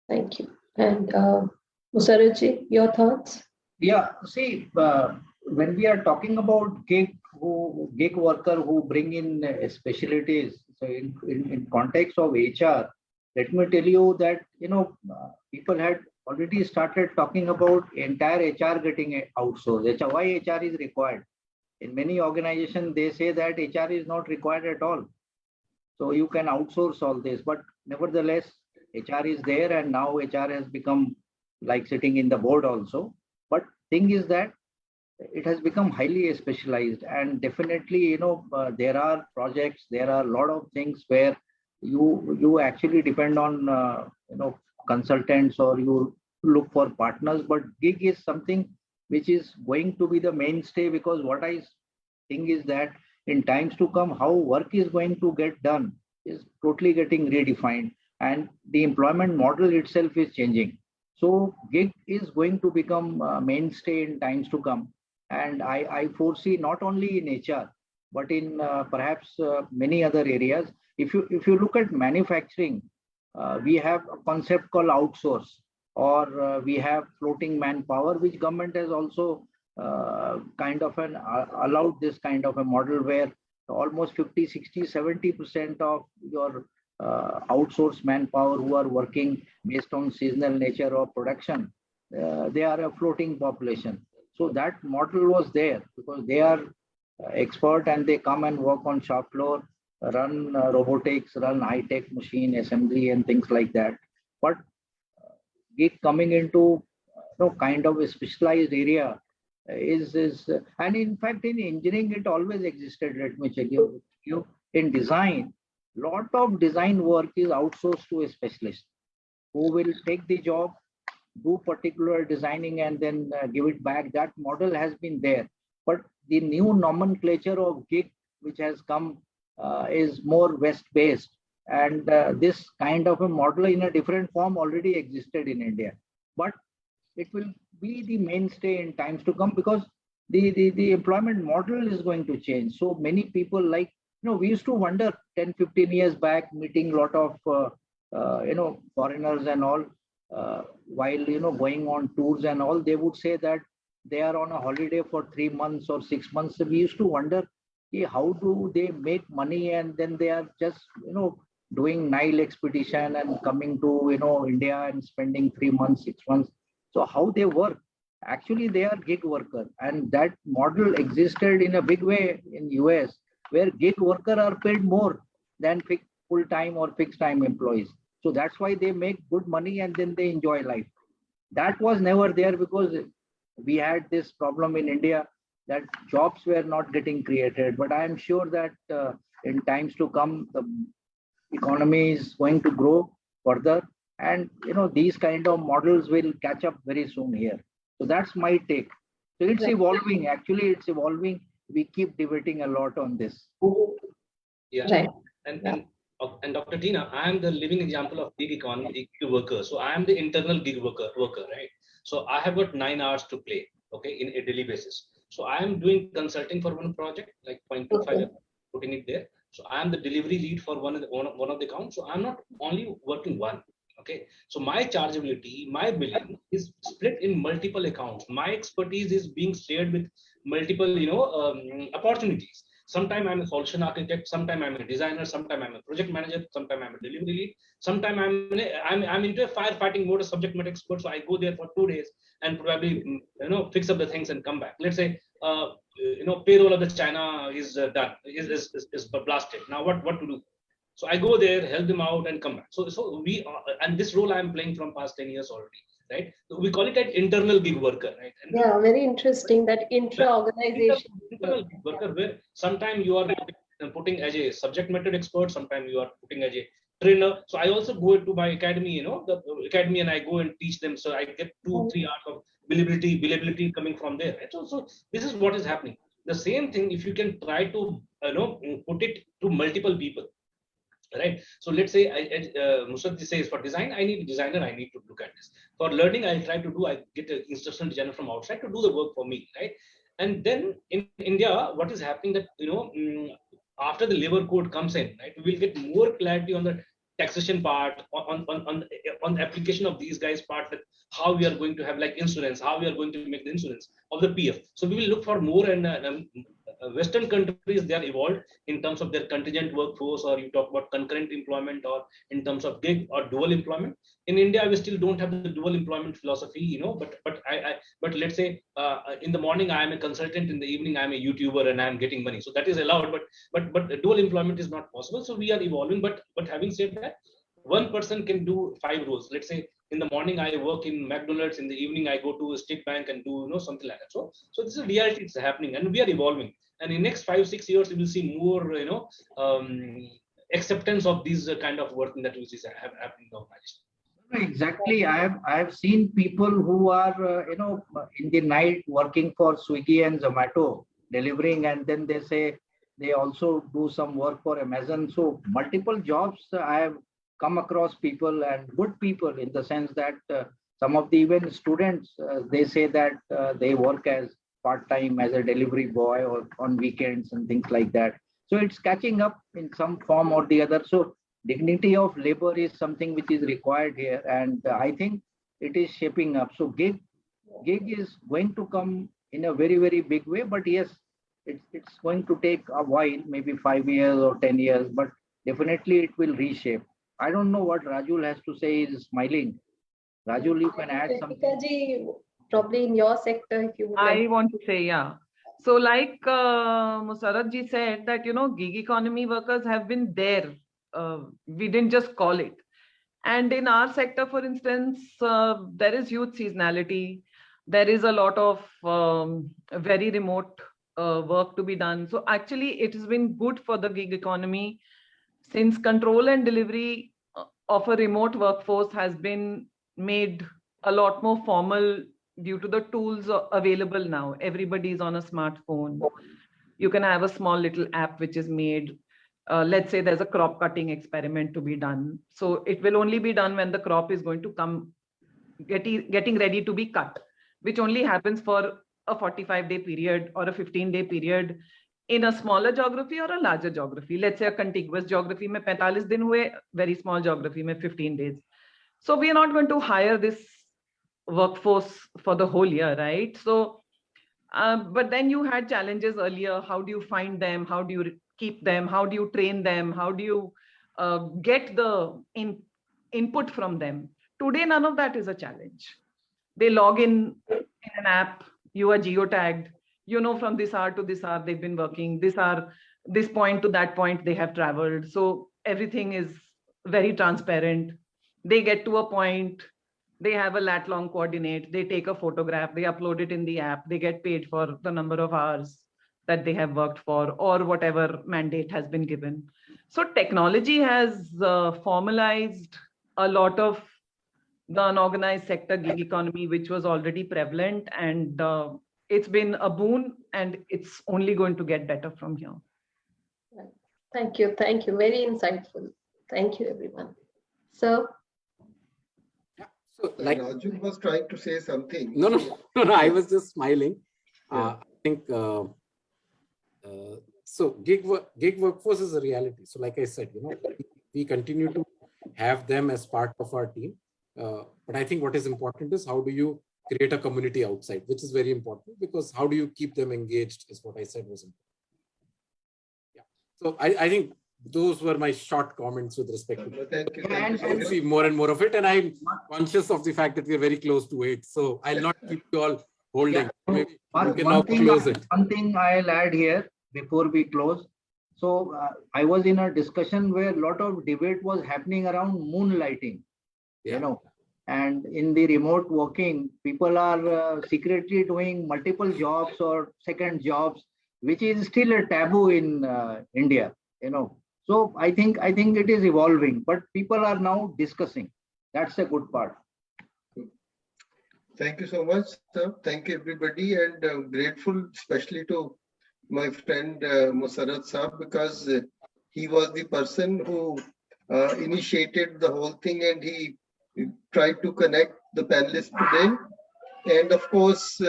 Thank you. And MUSSARAT ji, your thoughts? Yeah, see, when we are talking about gig worker who bring in specialties, so in context of HR, let me tell you that, people had already started talking about entire HR getting outsourced. Why HR is required? In many organizations, they say that HR is not required at all. So you can outsource all this, but nevertheless, HR is there, and now HR has become like sitting in the board also. But thing is that it has become highly specialized, and definitely, there are projects, there are a lot of things where you actually depend on, consultants, or you look for partners. But gig is something which is going to be the mainstay, because what I think is that in times to come, how work is going to get done is totally getting redefined, and the employment model itself is changing. So gig is going to become mainstay in times to come. And I foresee not only in HR, but in perhaps many other areas. If you look at manufacturing, we have a concept called outsource, or we have floating manpower, which government has also kind of allowed this kind of a model where almost 50, 60, 70% of your outsourced manpower who are working based on seasonal nature of production, they are a floating population. So that model was there because they are expert and they come and work on shop floor, run robotics, run high-tech machine assembly and things like that. But gig coming into kind of a specialized area is and in fact in engineering it always existed. Let me tell you, in design, lot of design work is outsourced to a specialist who will take the job, do particular designing, and then give it back. That model has been there, but the new nomenclature of gig which has come is more West based, and this kind of a model in a different form already existed in India, but it will be the mainstay in times to come because the employment model is going to change. So many people, like, we used to wonder 10, 15 years back, meeting a lot of foreigners and all, while going on tours and all, they would say that they are on a holiday for 3 months or 6 months. So we used to wonder, how do they make money, and then they are just doing Nile expedition and coming to India and spending 3 months, 6 months. So how they work? Actually, they are gig worker, and that model existed in a big way in US, where gig workers are paid more than full-time or fixed-time employees. So that's why they make good money and then they enjoy life. That was never there because we had this problem in India that jobs were not getting created. But I am sure that in times to come, the economy is going to grow further, and these kind of models will catch up very soon here. So that's my take. So it's evolving. Actually, it's evolving. We keep debating a lot on this. Yeah. Right. And Dr. Tina, I am the living example of gig economy, gig worker. So I am the internal gig worker, right? So I have got 9 hours to play, okay, in a daily basis. So I am doing consulting for one project, like 0.25, putting it there. So I am the delivery lead for one of the accounts. So I'm not only working one, okay. So my chargeability, my billing is split in multiple accounts. My expertise is being shared with multiple, opportunities. Sometimes I'm a solution architect, sometimes I'm a designer, sometimes I'm a project manager, sometimes I'm a delivery lead, sometimes I'm into a firefighting mode, a subject matter expert. So I go there for 2 days and probably fix up the things and come back. Let's say payroll of the China is done, is blasted. Now what to do? So I go there, help them out, and come back. So we and this role I'm playing from past 10 years already, right? So we call it an internal gig worker, right? And Yeah, very interesting that intra-organization. Internal gig worker, where sometimes you are putting as a subject matter expert, sometimes you are putting as a trainer. So I also go into my academy, the academy, and I go and teach them. So I get 2-3 hours of billability coming from there. Right? So this is what is happening. The same thing, if you can try to put it to multiple people. Right. So let's say Mussarat says for design, I need a designer, I need to look at this. For learning, I get an instructional designer from outside to do the work for me, right? And then in India, what is happening that, after the labor code comes in, right, we will get more clarity on the taxation part, on the application of these guys part, that how we are going to have like insurance, how we are going to make the insurance of the PF. So we will look for more, and Western countries, they are evolved in terms of their contingent workforce, or you talk about concurrent employment, or in terms of gig or dual employment. In India, we still don't have the dual employment philosophy, but let's say in the morning I am a consultant, in the evening I am a YouTuber, and I am getting money. So that is allowed, but dual employment is not possible. So we are evolving. But having said that, one person can do 5 roles. Let's say in the morning I work in McDonald's, in the evening I go to a state bank and do something like that. So this is a reality, it's happening, and we are evolving. And in next 5-6 years, we will see more acceptance of these kind of work that we see happening in the organization. Exactly. I have seen people who are in the night working for Swiggy and Zomato delivering, and then they say they also do some work for Amazon. So multiple jobs. I have come across people, and good people, in the sense that some of the even students, they say that they work as part-time as a delivery boy or on weekends and things like that. So it's catching up in some form or the other. So dignity of labor is something which is required here, and I think it is shaping up. So gig is going to come in a very, very big way, but yes, it's going to take a while, maybe 5 years or 10 years, but definitely it will reshape. I don't know what Rajul has to say. Is smiling. Rajul, you can add something. Ritika ji, probably in your sector, if you would I like. want to say, yeah. So like MUSSARAT ji said that, gig economy workers have been there. We didn't just call it. And in our sector, for instance, there is huge seasonality. There is a lot of very remote work to be done. So actually, it has been good for the gig economy, since control and delivery of a remote workforce has been made a lot more formal due to the tools available now. Everybody is on a smartphone. You can have a small little app which is made. Let's say there's a crop cutting experiment to be done. So it will only be done when the crop is going to come, getting ready to be cut, which only happens for a 45-day period or a 15-day period in a smaller geography or a larger geography. Let's say a contiguous geography mein 45 din hue, very small geography mein 15 days. So we are not going to hire this workforce for the whole year, right? So, but then you had challenges earlier. How do you find them? How do you keep them? How do you train them? How do you get the input from them? Today, none of that is a challenge. They log in an app, you are geotagged, from this hour to this hour they've been working, this point to that point they have traveled. So everything is very transparent. They get to a point, they have a lat long coordinate, they take a photograph, they upload it in the app, they get paid for the number of hours that they have worked for, or whatever mandate has been given. So technology has formalized a lot of the unorganized sector gig economy, which was already prevalent, and it's been a boon, and it's only going to get better from here. Thank you. Thank you. Very insightful. Thank you, everyone. So, Yeah. So like Raju was trying to say something. No. I was just smiling. Yeah. I think so. Gig workforce is a reality. So like I said, we continue to have them as part of our team. But I think what is important is how do you create a community outside, which is very important, because how do you keep them engaged is what I said was important. Yeah. So I think those were my short comments with respect to that. Thank you. I'll see more and more of it, and I'm conscious of the fact that we're very close to 8. So I'll not keep you all holding. Yeah. Maybe you can now close it. One thing I'll add here before we close. So I was in a discussion where a lot of debate was happening around moonlighting, and in the remote working, people are secretly doing multiple jobs or second jobs, which is still a taboo in India, So I think it is evolving, but people are now discussing. That's a good part. Thank you so much, sir. Thank you, everybody, and grateful especially to my friend MUSSARAT Saab, because he was the person who initiated the whole thing, and he tried to connect the panelists today. And of course,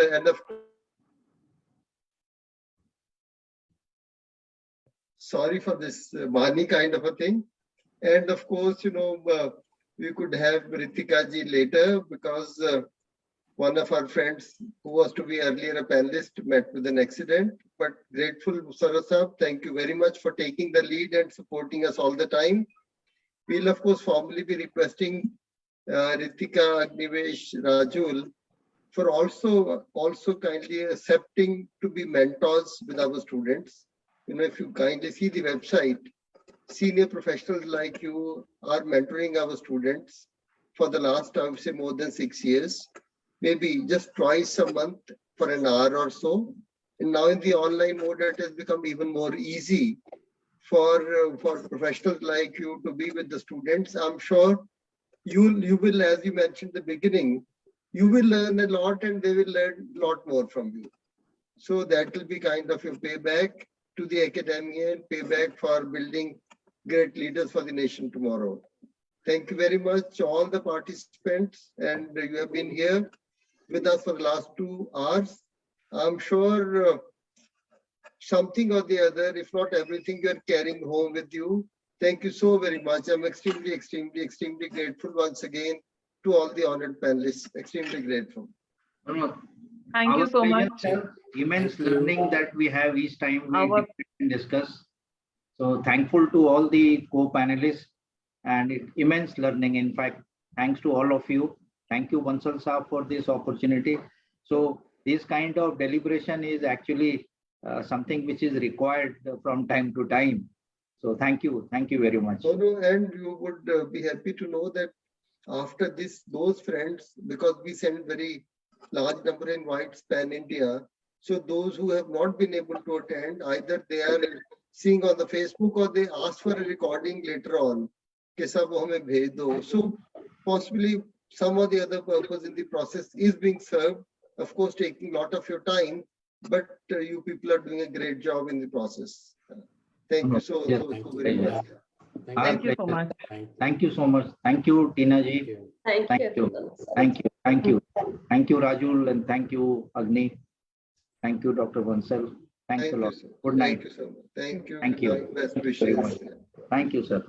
sorry for this Mani kind of a thing. And of course, we could have Ritika ji later because one of our friends who was to be earlier a panelist met with an accident. But grateful, Mussarat Sahab, thank you very much for taking the lead and supporting us all the time. We'll of course formally be requesting Ritika, AGNIWESH, RAJUL for also kindly accepting to be mentors with our students. If you kindly see the website, senior professionals like you are mentoring our students for the last, I would say, more than 6 years, maybe just twice a month for an hour or so. And now in the online mode, it has become even more easy for professionals like you to be with the students. I'm sure you will, as you mentioned in the beginning, you will learn a lot and they will learn a lot more from you. So that will be kind of your payback to the academia and payback for building great leaders for the nation tomorrow. Thank you very much, all the participants, and you have been here with us for the last 2 hours. I'm sure something or the other, if not everything, you are carrying home with you. Thank you so very much. I'm extremely, extremely, extremely grateful once again to all the honored panelists. Extremely grateful. Thank you so much. Immense learning that we have each time we discuss. So thankful to all the co-panelists and immense learning. In fact, thanks to all of you. Thank you, Bansal Saab, for this opportunity. So this kind of deliberation is actually something which is required from time to time. So thank you very much. And you would be happy to know that after this, those friends, because we send very large number in wide span India, so those who have not been able to attend, either they are seeing on the Facebook or they ask for a recording later on. So possibly some or the other purpose in the process is being served, of course taking a lot of your time, but you people are doing a great job in the process. Thank you so very much. Thank you so much. Thank you so much. Thank you, Tina ji. Thank you. Thank you, Rajul, and thank you, Agni. Thank you, Dr. Bansal. Thanks a lot. Good night. Thank you so much. Thank you. Thank you. Best wishes. Thank you, sir.